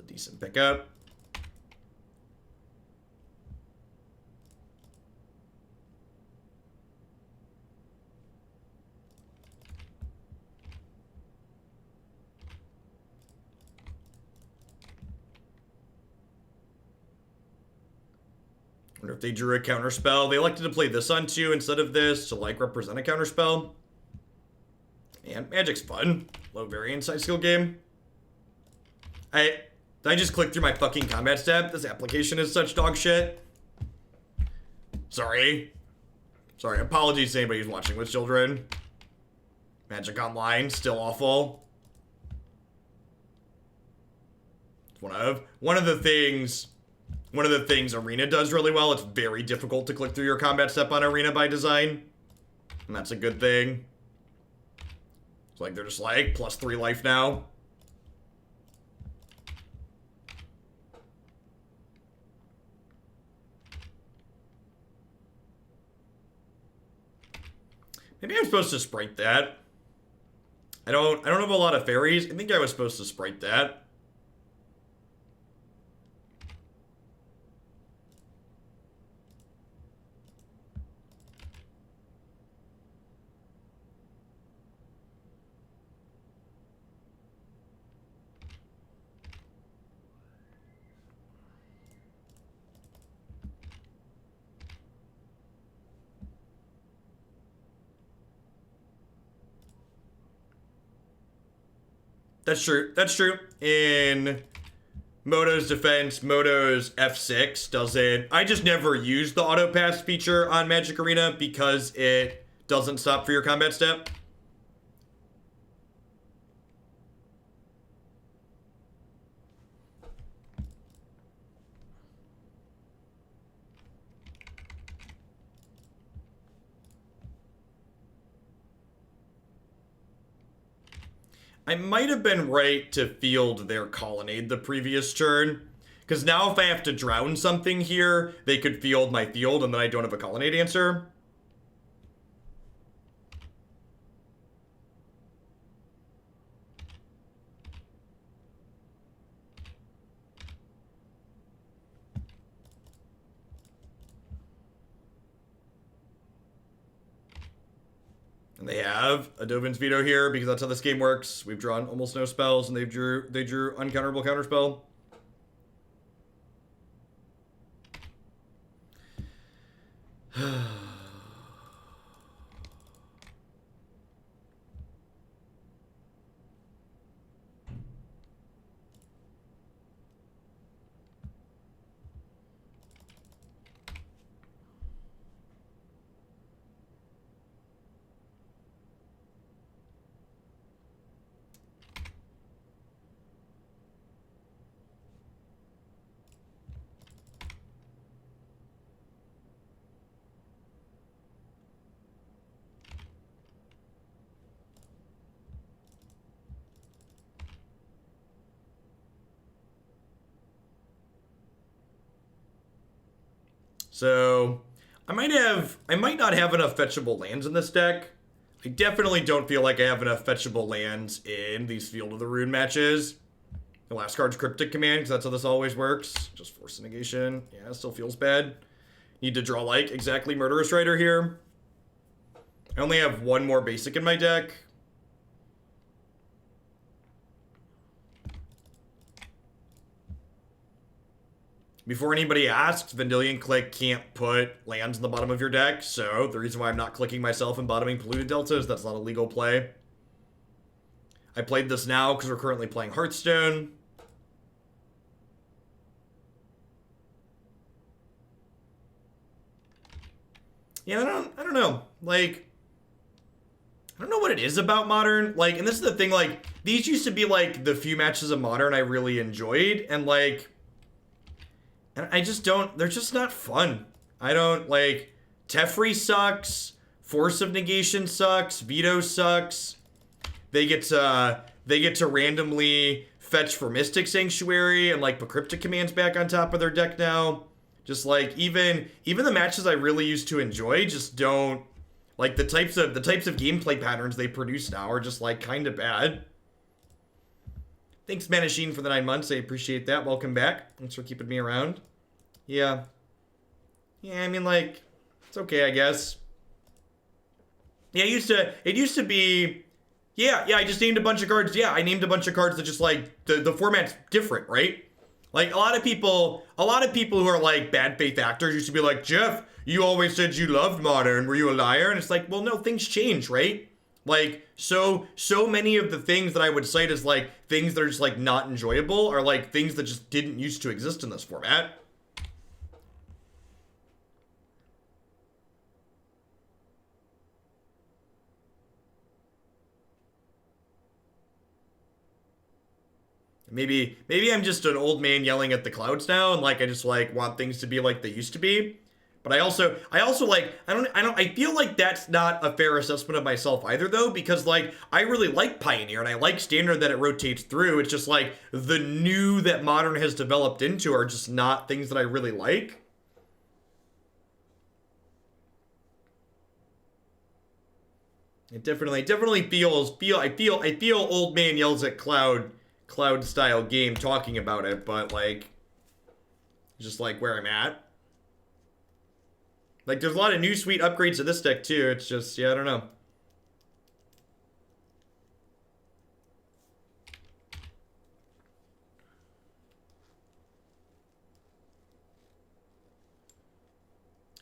decent pickup. Wonder if they drew a counterspell. They elected to play this on 2 instead of this to, like, represent a counterspell. And Magic's fun. Low variance side skill game. Did I just click through my fucking combat step? This application is such dog shit. Sorry. Sorry, apologies to anybody who's watching with children. Magic Online, still awful. It's one of the things Arena does really well. It's very difficult to click through your combat step on Arena by design. And that's a good thing. It's like they're just like, +3 life now. Maybe I'm supposed to sprite that. I don't have a lot of fairies. I think I was supposed to sprite that. That's true. That's true. In Moto's defense, Moto's F6 doesn't... I just never used the auto pass feature on Magic Arena because it doesn't stop for your combat step. I might have been right to field their Colonnade the previous turn. Because now if I have to drown something here, they could field my field and then I don't have a Colonnade answer. And they have a Dovin's Veto here because that's how this game works. We've drawn almost no spells and they drew uncounterable counterspell. So, I might not have enough fetchable lands in this deck. I definitely don't feel like I have enough fetchable lands in these Field of the Rune matches. The last card's Cryptic Command, because that's how this always works. Just Force of Negation. Yeah, it still feels bad. Need to draw, like, exactly Murderous Rider here. I only have one more basic in my deck. Before anybody asks, Vendilion Clique can't put lands in the bottom of your deck, so the reason why I'm not clicking myself and bottoming Polluted Delta is that's not a legal play. I played this now because we're currently playing Hearthstone. Yeah, I don't know. Like, I don't know what it is about Modern. Like, and this is the thing, like, these used to be, like, the few matches of Modern I really enjoyed, and, like... And I just don't, they're just not fun. I don't, like, Teferi sucks, Force of Negation sucks, Veto sucks. They get to randomly fetch for Mystic Sanctuary and, like, put Cryptic Commands back on top of their deck now. Just, like, even the matches I really used to enjoy just don't, like, the types of gameplay patterns they produce now are just, like, kind of bad. Thanks, Manashine, for the 9 months. I appreciate that. Welcome back. Thanks for keeping me around. Yeah. Yeah, I mean, like, it's okay, I guess. Yeah, it used to be, yeah, I just named a bunch of cards. Yeah, I named a bunch of cards that just, like, the format's different, right? Like, a lot of people who are, like, bad faith actors used to be like, Jeff, you always said you loved Modern. Were you a liar? And it's like, well, no, things change, right? Like, so many of the things that I would cite as, like, things that are just, like, not enjoyable are, like, things that just didn't used to exist in this format. Maybe I'm just an old man yelling at the clouds now, and like I just like want things to be like they used to be. But I also like I feel like that's not a fair assessment of myself either though, because like I really like Pioneer and I like Standard that it rotates through. It's just like the new that Modern has developed into are just not things that I really like. It definitely feels I feel old man yells at cloud style game talking about it, but like just like where I'm at. Like there's a lot of new sweet upgrades to this deck too. It's just, yeah, I don't know.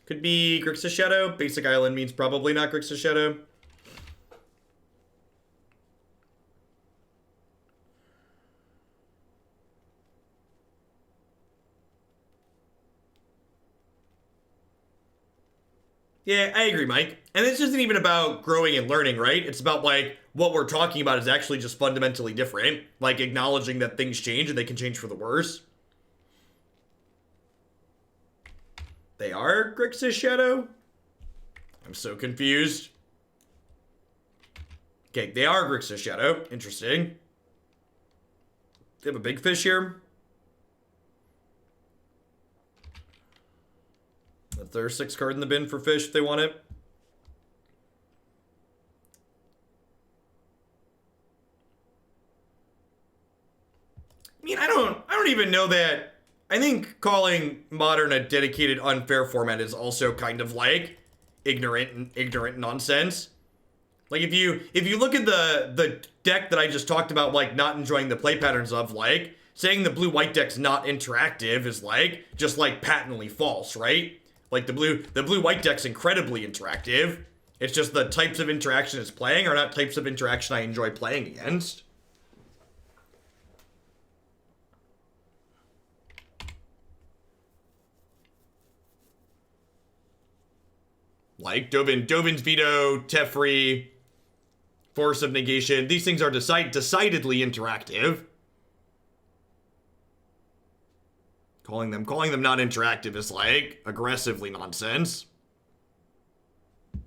Could be Grixis Shadow. Basic Island means probably not Grixis Shadow. Yeah, I agree, Mike. And this isn't even about growing and learning, right? It's about, like, what we're talking about is actually just fundamentally different. Like, acknowledging that things change and they can change for the worse. They are Grixis Shadow? I'm so confused. Okay, they are Grixis Shadow. Interesting. They have a big fish here. Their 6 card in the bin for fish if they want it. I mean, I don't even know that. I think calling Modern a dedicated unfair format is also kind of like ignorant nonsense. Like if you look at the deck that I just talked about, like not enjoying the play patterns of, like saying the blue-white deck's not interactive is like just like patently false, right? Like the blue-white deck's incredibly interactive. It's just the types of interaction it's playing are not types of interaction I enjoy playing against. Like Dovin's Veto, Teferi, Force of Negation. These things are decidedly interactive. Calling them not interactive is like aggressively nonsense. I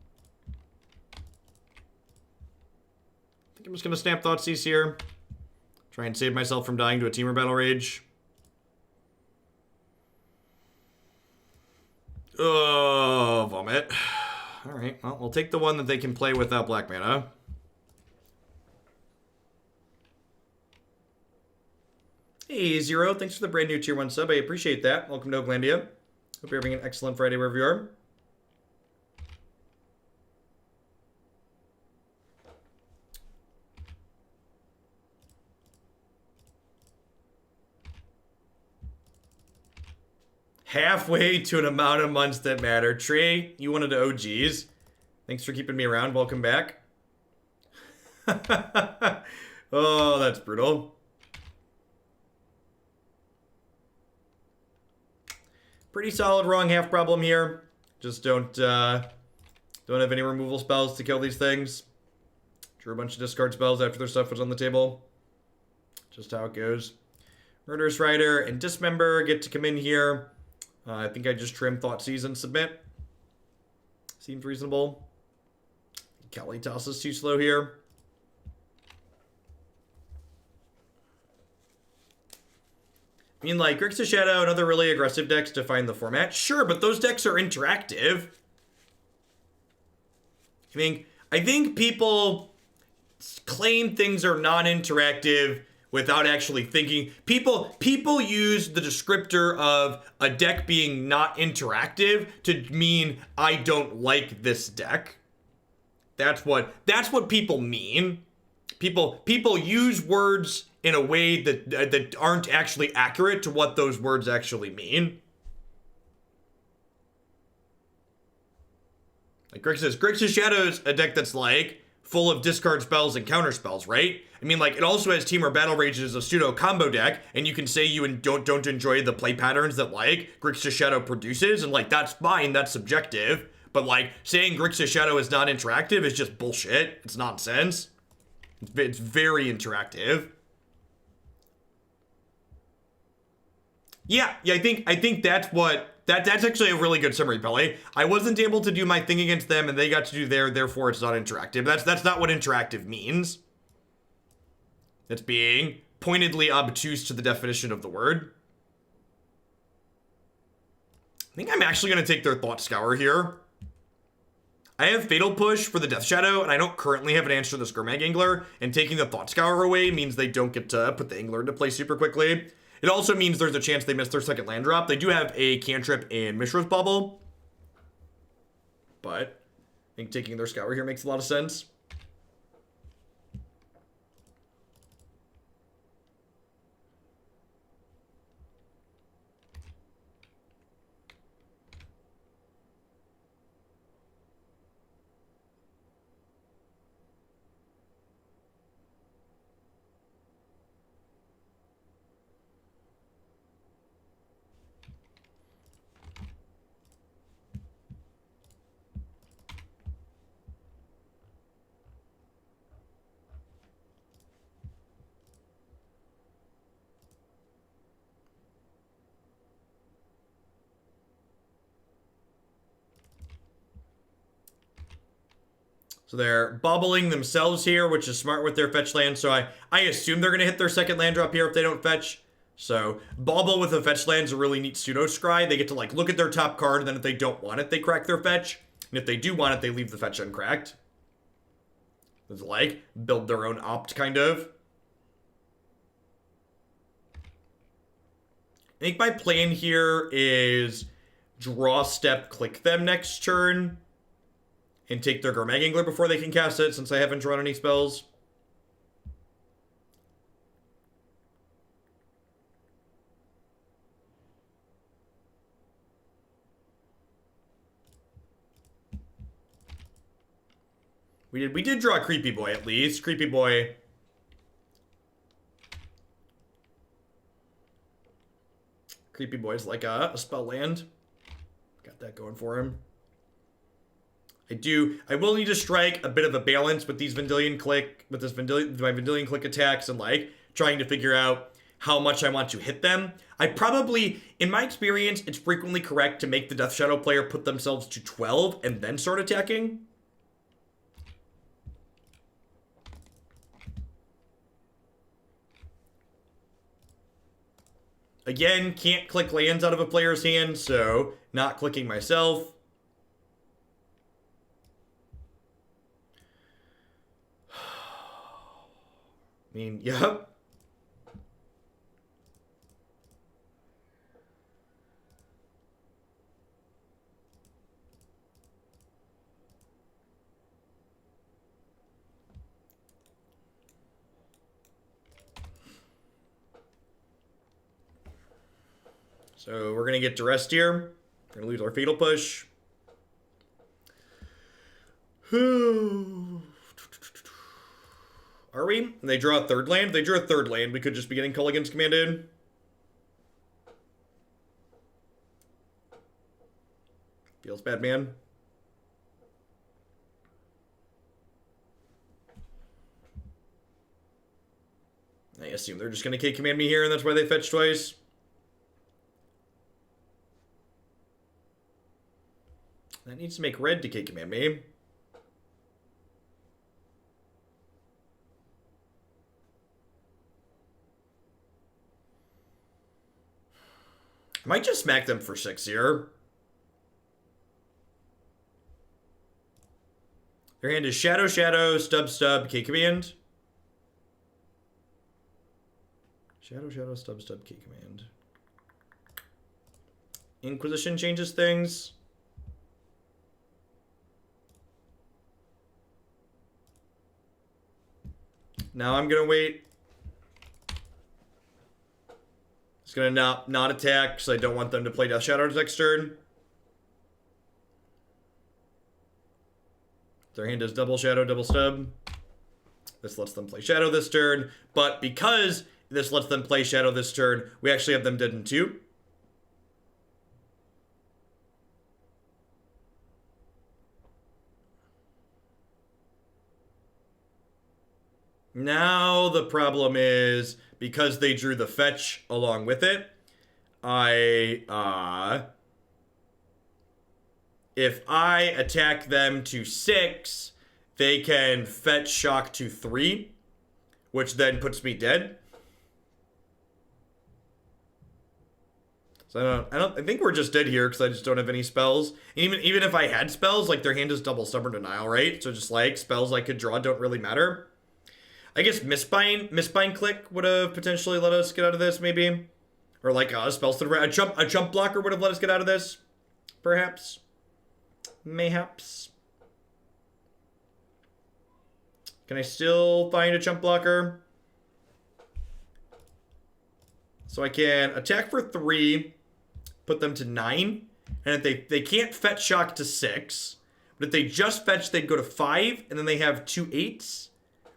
think I'm just gonna snap Thoughtseize here. Try and save myself from dying to a Temur Battle Rage. Oh, vomit. Alright, well, we'll take the one that they can play without black mana. Hey, Zero, thanks for the brand new tier 1 sub. I appreciate that. Welcome to Oaklandia. Hope you're having an excellent Friday wherever you are. Halfway to an amount of months that matter. Trey, you wanted to OGs. Thanks for keeping me around. Welcome back. Oh, that's brutal. Pretty solid wrong half problem here. Just don't have any removal spells to kill these things. Drew a bunch of discard spells after their stuff was on the table. Just how it goes. Murderous Rider and Dismember get to come in here. I think I just trim Thoughtseize and submit. Seems reasonable. Kalitas is too slow here. I mean, like, Grixis Shadow and other really aggressive decks define the format. Sure, but those decks are interactive. I think people claim things are non-interactive without actually thinking. People use the descriptor of a deck being not interactive to mean I don't like this deck. That's what people mean. People use words in a way that aren't actually accurate to what those words actually mean. Like Greg says, Grixis Shadow's a deck that's like full of discard spells and counter spells, right? I mean, like, it also has Temur Battle Rage as a pseudo combo deck, and you can say you don't enjoy the play patterns that, like, Grixis Shadow produces, and, like, that's fine, that's subjective. But, like, saying Grixis Shadow is not interactive is just bullshit. It's nonsense. It's very interactive. Yeah, I think that's what... That's actually a really good summary, Pelly. I wasn't able to do my thing against them, and they got to do their, therefore it's not interactive. That's not what interactive means. It's being pointedly obtuse to the definition of the word. I think I'm actually going to take their Thought Scour here. I have Fatal Push for the Death Shadow, and I don't currently have an answer to the Skirmag Angler, and taking the Thought Scour away means they don't get to put the Angler into play super quickly. It also means there's a chance they miss their second land drop. They do have a cantrip in Mishra's Bauble, but I think taking their Scour here makes a lot of sense. So they're bubbling themselves here, which is smart with their fetch land. So I assume they're going to hit their second land drop here if they don't fetch. So bauble with a fetch land is a really neat pseudo scry. They get to like look at their top card, and then if they don't want it, they crack their fetch. And if they do want it, they leave the fetch uncracked. It's like build their own opt kind of. I think my plan here is draw step, click them next turn, and take their Gurmag Angler before they can cast it, since I haven't drawn any spells. We did draw Creepy Boy at least. Creepy Boy. Creepy Boy's like a spell land. Got that going for him. I will need to strike a bit of a balance with these Vendilion Clique, with my Vendilion Clique attacks, and like trying to figure out how much I want to hit them. I probably, in my experience, it's frequently correct to make the Death Shadow player put themselves to 12 and then start attacking. Again, can't click lands out of a player's hand, so not clicking myself. I mean, yep. So we're going to get duressed here. We're going to lose our Fatal Push. Are we? And they draw a third land? If they drew a third land, we could just be getting Culligan's commanded. Feels bad, man. I assume they're just going to K-command me here, and that's why they fetch twice. That needs to make red to K-command me. I might just smack them for 6 here. Their hand is Shadow, Shadow, Stub, Stub, K-command. Shadow, stub, key command. Inquisition changes things. Now I'm gonna wait. It's gonna not attack, because I don't want them to play Death Shadow next turn. Their hand does double Shadow, double stub. This lets them play Shadow this turn, but because this lets them play Shadow this turn, we actually have them dead in 2. Now the problem is, because they drew the fetch along with it, if I attack them to 6, they can fetch shock to 3, which then puts me dead. So I think we're just dead here because I just don't have any spells. Even if I had spells, like, their hand is double Stubborn Denial, right? So just like spells I could draw don't really matter. I guess Mistbind Clique would have potentially let us get out of this, maybe. Or like a Spellstutter, a jump blocker would have let us get out of this, perhaps. Mayhaps. Can I still find a jump blocker? So I can attack for 3, put them to 9, and if they can't fetch shock to 6, but if they just fetch, they'd go to 5, and then they have 2 8s.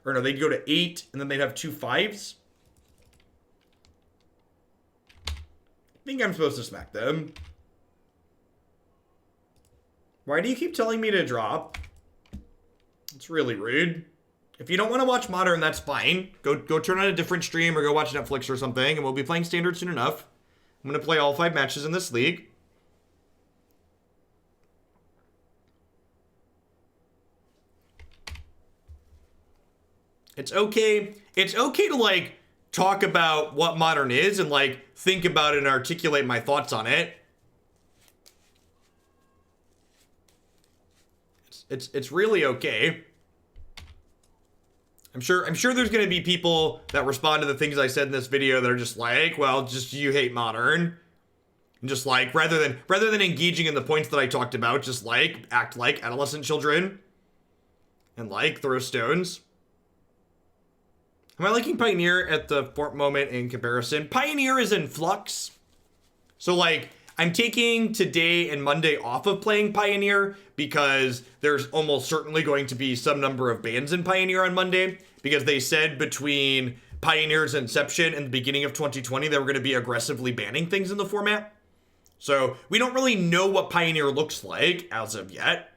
Or no, they'd go to 8, and then they'd have 2 5s. I think I'm supposed to smack them. Why do you keep telling me to drop? It's really rude. If you don't want to watch Modern, that's fine. Go turn on a different stream or go watch Netflix or something, and we'll be playing Standard soon enough. I'm going to play all 5 matches in this league. It's okay. It's okay to, like, talk about what Modern is and, like, think about it and articulate my thoughts on it. It's really okay. I'm sure there's going to be people that respond to the things I said in this video that are just like, well, just you hate Modern. And just like, rather than engaging in the points that I talked about, just like, act like adolescent children. And like, throw stones. Am I liking Pioneer at the moment in comparison? Pioneer is in flux. So like, I'm taking today and Monday off of playing Pioneer because there's almost certainly going to be some number of bans in Pioneer on Monday, because they said between Pioneer's inception and the beginning of 2020 they were going to be aggressively banning things in the format. So we don't really know what Pioneer looks like as of yet.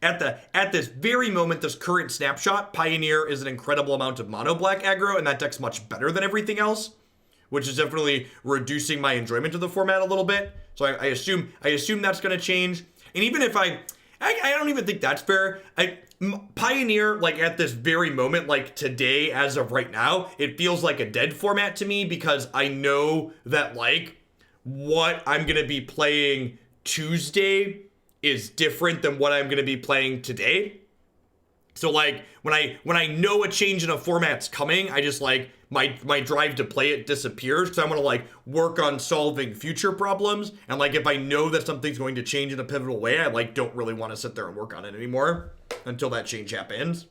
At this very moment, this current snapshot, Pioneer is an incredible amount of mono black aggro, and that deck's much better than everything else, which is definitely reducing my enjoyment of the format a little bit. So I assume that's going to change. And even if I don't even think that's fair. Pioneer, like, at this very moment, like today, as of right now, it feels like a dead format to me, because I know that, like, what I'm going to be playing Tuesday is different than what I'm going to be playing today. So like, when I know a change in a format's coming, I just, like, my drive to play it disappears, because I want to, like, work on solving future problems. And, like, if I know that something's going to change in a pivotal way, I, like, don't really want to sit there and work on it anymore until that change happens.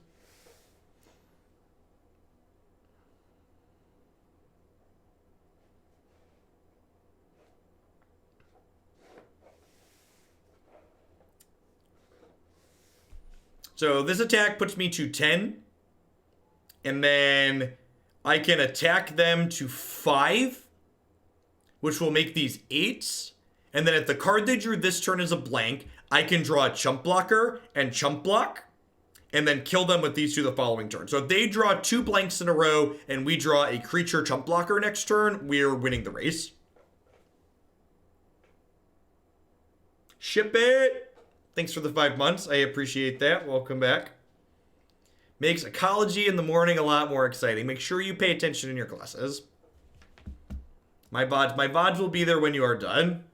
So this attack puts me to 10, and then I can attack them to 5, which will make these 8s. And then if the card they drew this turn is a blank, I can draw a chump blocker and chump block, and then kill them with these 2 the following turn. So if they draw 2 blanks in a row and we draw a creature chump blocker next turn, we're winning the race. Ship it! Thanks for the 5 months. I appreciate that. Welcome back. Makes ecology in the morning a lot more exciting. Make sure you pay attention in your classes. My VODs will be there when you are done.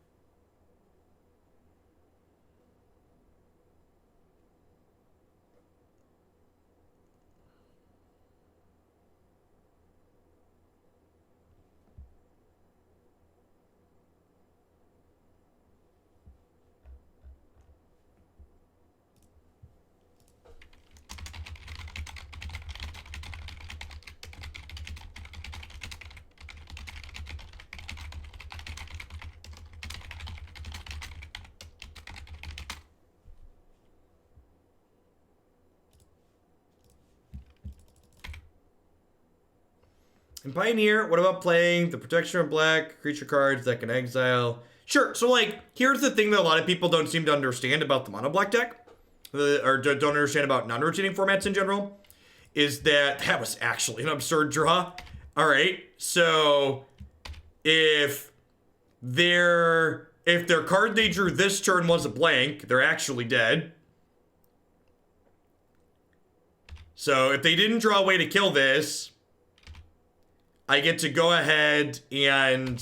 In Pioneer, what about playing the Protection of Black, creature cards that can exile? Sure, so like, here's the thing that a lot of people don't seem to understand about the mono black deck, or don't understand about non-rotating formats in general, is that that was actually an absurd draw. Alright, so if their card they drew this turn was a blank, they're actually dead. So if they didn't draw a way to kill this, I get to go ahead and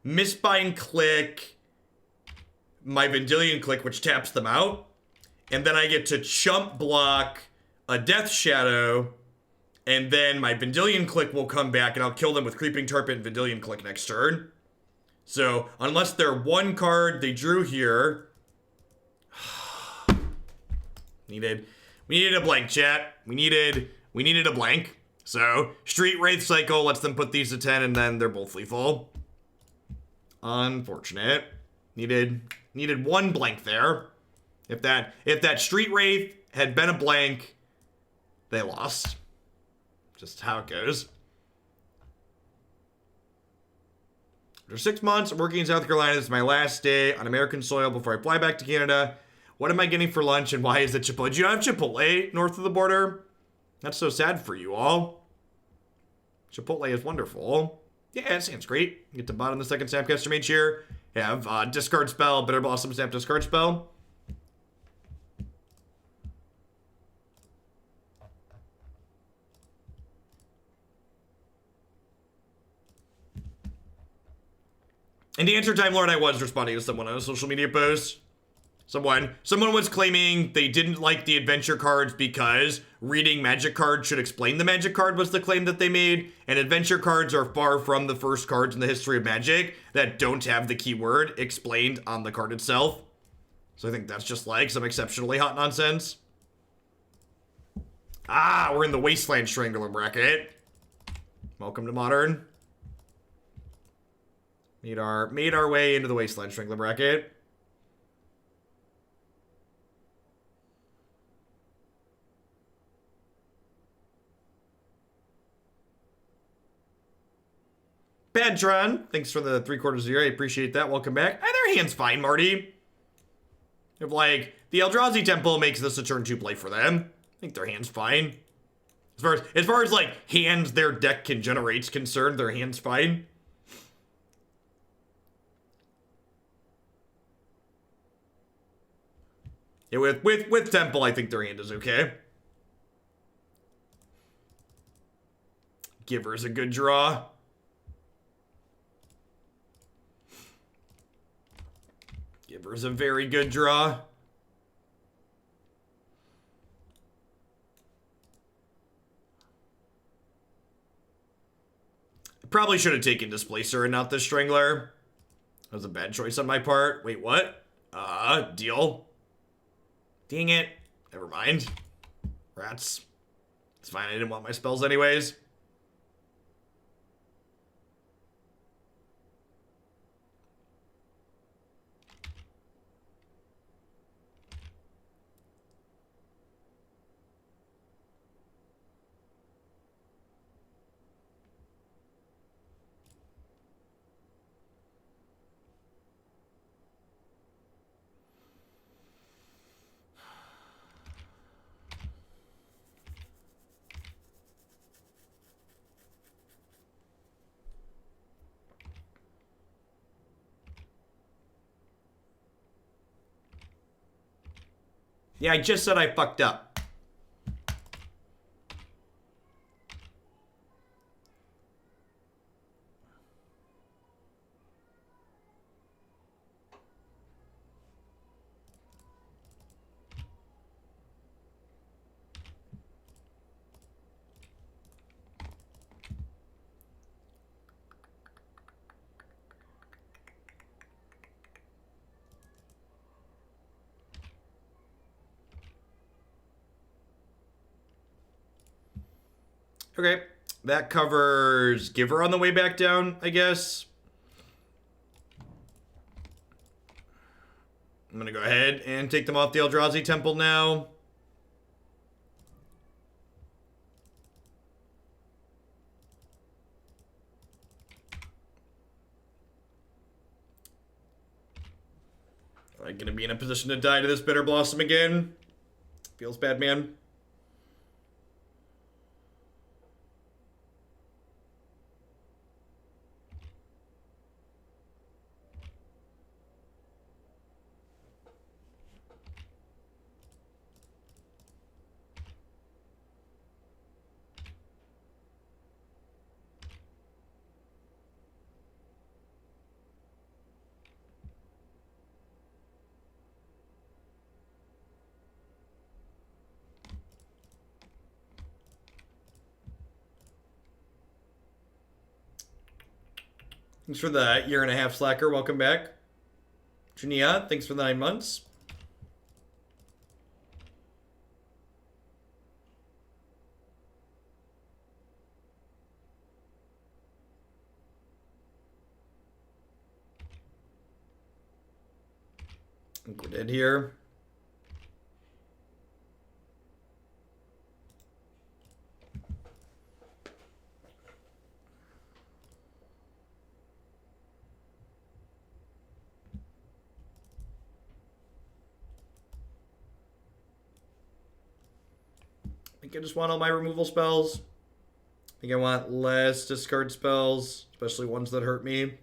Mistbind Clique my Vendilion Clique, which taps them out. And then I get to chump block a Death Shadow, and then my Vendilion Clique will come back and I'll kill them with Creeping Tarpon and Vendilion Clique next turn. So, unless they're one card they drew here... We needed a blank, chat. We needed a blank. So, Street Wraith Cycle lets them put these to 10 and then they're both lethal. Unfortunate. Needed one blank there. If that Street Wraith had been a blank, they lost. Just how it goes. After 6 months working in South Carolina, this is my last day on American soil before I fly back to Canada. What am I getting for lunch and why is it Chipotle? Do you not have Chipotle north of the border? That's so sad for you all. Chipotle is wonderful. Yeah, it sounds great. Get to bottom the second Snapcaster Mage here. Have discard spell, Bitterblossom, snap discard spell. In the answer time, Lord, I was responding to someone on a social media post. Someone was claiming they didn't like the adventure cards because reading magic cards should explain the magic card was the claim that they made. And adventure cards are far from the first cards in the history of Magic that don't have the keyword explained on the card itself. So I think that's just like some exceptionally hot nonsense. Ah, we're in the Wasteland Strangler bracket. Welcome to Modern. Made our way into the Wasteland Strangler bracket. Badtron, thanks for the 3/4 of the year. I appreciate that. Welcome back. Their hand's fine, Marty. If like the Eldrazi Temple makes this a turn 2 play for them, I think their hand's fine. As far as like hands their deck can generate's concerned, their hand's fine. Yeah, with Temple, I think their hand is okay. Giver's a good draw. Giver's a very good draw. I probably should have taken Displacer and not the Strangler. That was a bad choice on my part. Wait, what? Deal. Dang it. Never mind. Rats. It's fine, I didn't want my spells anyways. Yeah, I just said I fucked up. Okay, that covers Giver on the way back down, I guess. I'm gonna go ahead and take them off the Eldrazi Temple now. I'm gonna be in a position to die to this Bitterblossom again. Feels bad, man. Thanks for the 1.5 slacker. Welcome back. Junia, thanks for the 9 months. I think we're dead here. I think I just want all my removal spells. I think I want less discard spells, especially ones that hurt me.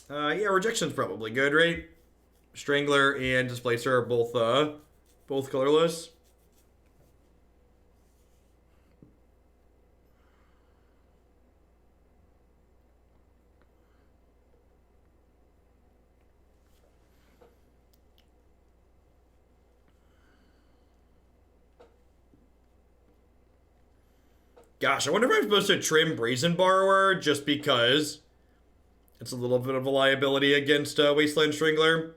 Yeah, Rejection's probably good, right? Strangler and Displacer are both colorless. Gosh, I wonder if I'm supposed to trim Brazen Borrower just because it's a little bit of a liability against Wasteland Strangler.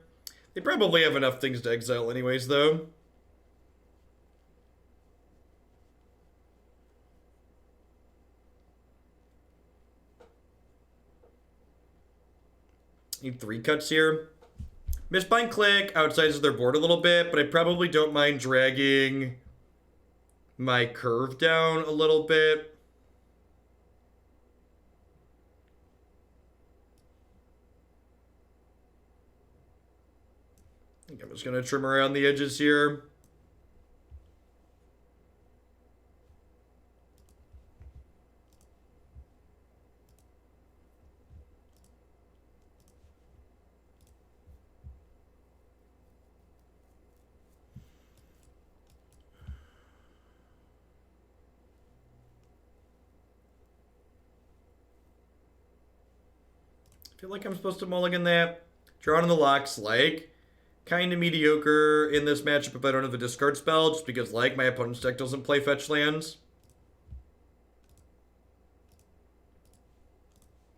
They probably have enough things to exile anyways, though. Need 3 cuts here. Mistbind Clique outsizes their board a little bit, but I probably don't mind dragging my curve down a little bit. I think I'm just going to trim around the edges here. I feel like I'm supposed to mulligan that. Drawing the Loch's like kind of mediocre in this matchup if I don't have a discard spell, just because like my opponent's deck doesn't play fetch lands.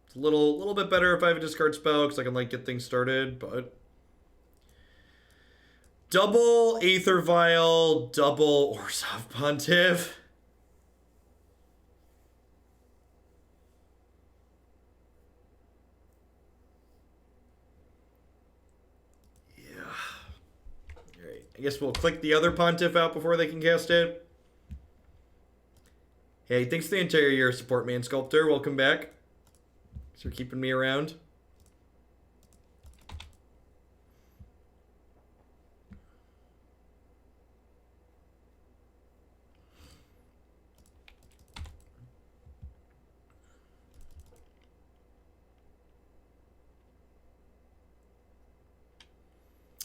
It's a little bit better if I have a discard spell because I can like get things started, but double Aether Vial, double Orzhov Pontiff. I guess we'll click the other Pontiff out before they can cast it. Hey, thanks the entire year, Support Man Sculptor. Welcome back. Thanks for keeping me around.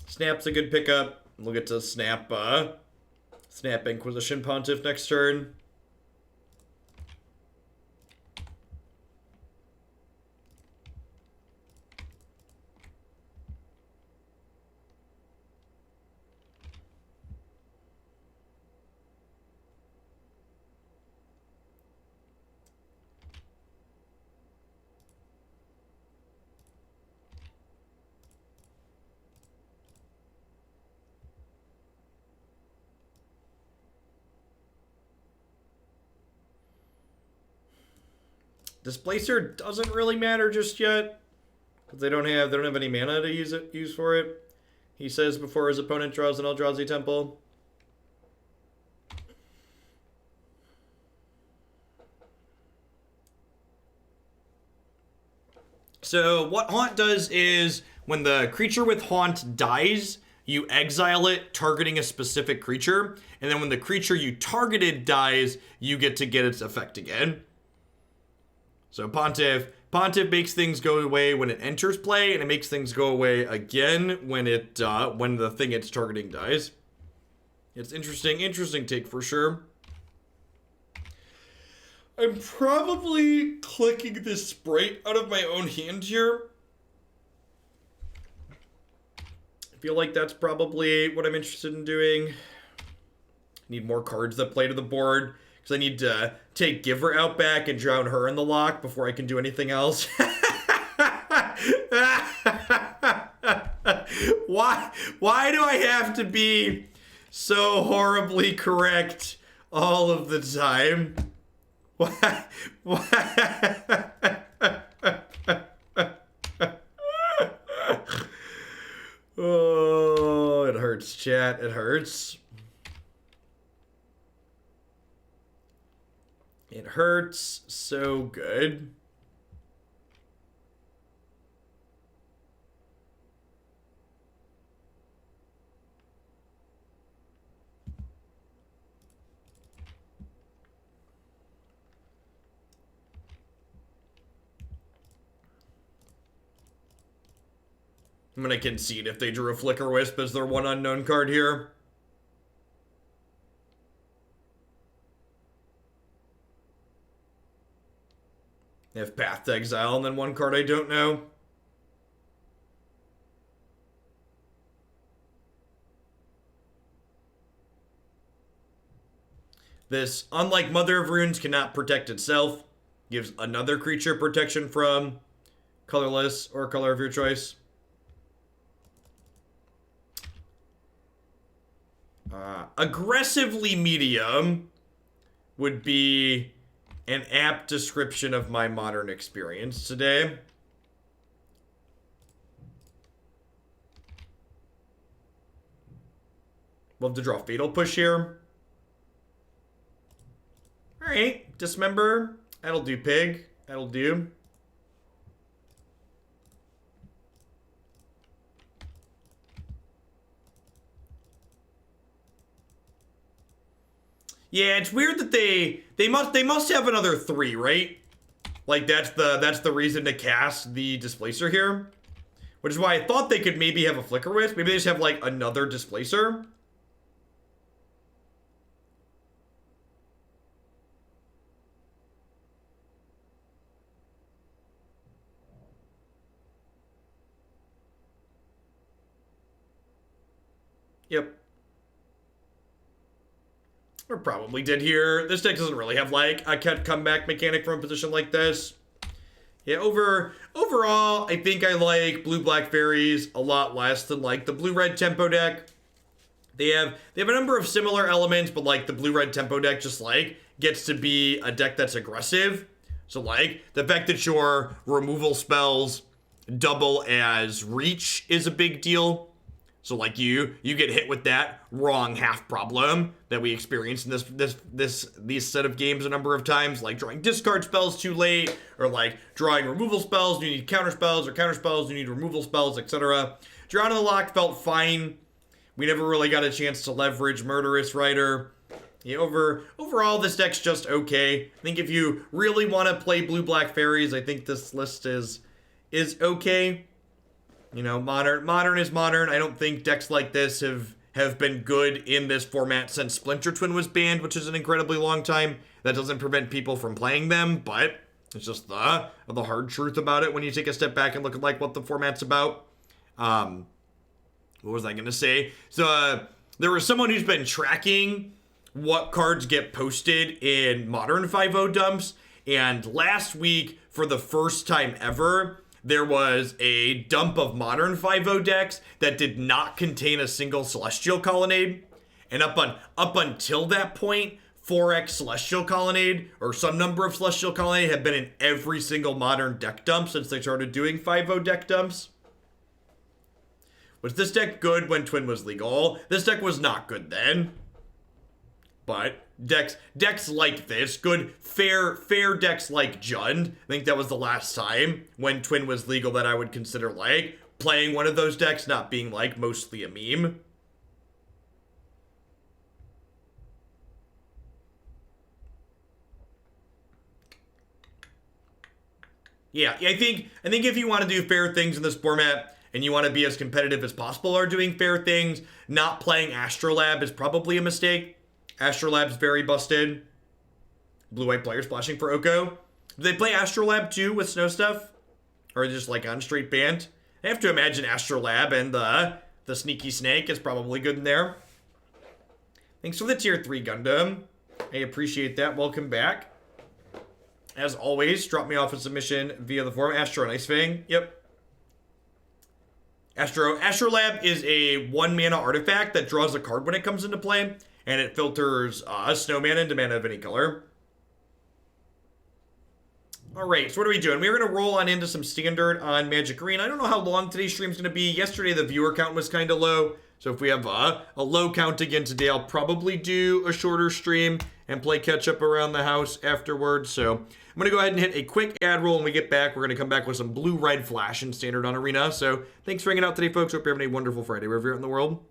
Snap's a good pickup. We'll get to snap Inquisition Pontiff next turn. Displacer doesn't really matter just yet, because they don't have any mana to use for it. He says before his opponent draws an Eldrazi Temple. So what Haunt does is when the creature with Haunt dies, you exile it, targeting a specific creature. And then when the creature you targeted dies, you get to get its effect again. So Pontiff makes things go away when it enters play, and it makes things go away again when the thing it's targeting dies. It's interesting take for sure. I'm probably clicking this Sprite out of my own hand here. I feel like that's probably what I'm interested in doing. I need more cards that play to the board, because I need to take Giver out back and drown her in the Loch before I can do anything else. Why do I have to be so horribly correct all of the time? Why? Oh, it hurts, chat. It hurts. It hurts so good. I'm gonna concede if they drew a Flicker Wisp as their one unknown card here. They have Path to Exile and then one card I don't know. This, unlike Mother of Runes, cannot protect itself. Gives another creature protection from colorless or color of your choice. Aggressively medium would be an apt description of my Modern experience today. Love to draw Fatal Push here. Alright, Dismember. That'll do, Pig. That'll do. Yeah, it's weird that they must have another 3, right? Like that's the reason to cast the Displacer here. Which is why I thought they could maybe have a Flicker Wisp. Maybe they just have like another Displacer. Yep. Or probably did here. This deck doesn't really have like a comeback mechanic from a position like this. Yeah, overall, I think I like blue-black fairies a lot less than like the blue-red tempo deck. They have a number of similar elements, but like the blue-red tempo deck just like gets to be a deck that's aggressive. So like the fact that your removal spells double as reach is a big deal. So like you get hit with that wrong half problem that we experienced in these set of games a number of times, like drawing discard spells too late, or like drawing removal spells, you need counter spells, or counter spells, you need removal spells, etc. Drawing the Loch felt fine. We never really got a chance to leverage Murderous Rider. Yeah, overall, this deck's just okay. I think if you really want to play blue-black fairies, I think this list is okay. You know, modern is modern. I don't think decks like this have been good in this format since Splinter Twin was banned, which is an incredibly long time. That doesn't prevent people from playing them, but it's just the hard truth about it when you take a step back and look at like what the format's about. What was I gonna say? So there was someone who's been tracking what cards get posted in Modern 5.0 dumps, and last week, for the first time ever, there was a dump of Modern 5.0 decks that did not contain a single Celestial Colonnade. And up until that point, 4x Celestial Colonnade, or some number of Celestial Colonnade, have been in every single Modern deck dump since they started doing 5.0 deck dumps. Was this deck good when Twin was legal? This deck was not good then. But decks like this, good, fair decks like Jund. I think that was the last time when Twin was legal that I would consider, like, playing one of those decks, not being, like, mostly a meme. Yeah, I think if you want to do fair things in this format and you want to be as competitive as possible or doing fair things, not playing Astrolab is probably a mistake. Astrolab's very busted. Blue-white players splashing for Oko. Do they play Astrolab too with snow stuff? Or just like on straight band? I have to imagine Astrolab and the Sneaky Snake is probably good in there. Thanks for the tier 3 Gundam. I appreciate that. Welcome back. As always, drop me off a submission via the forum. Astro Nice Fang. Yep. Astrolab is a 1-mana artifact that draws a card when it comes into play, and it filters snow mana into mana of any color. Alright, so what are we doing? We're going to roll on into some standard on Magic Arena. I don't know how long today's stream's going to be. Yesterday, the viewer count was kind of low. So if we have a low count again today, I'll probably do a shorter stream and play catch-up around the house afterwards. So I'm going to go ahead and hit a quick ad roll. When we get back, we're going to come back with some blue-red flash in standard on Arena. So thanks for hanging out today, folks. Hope you're having a wonderful Friday wherever you're at in the world.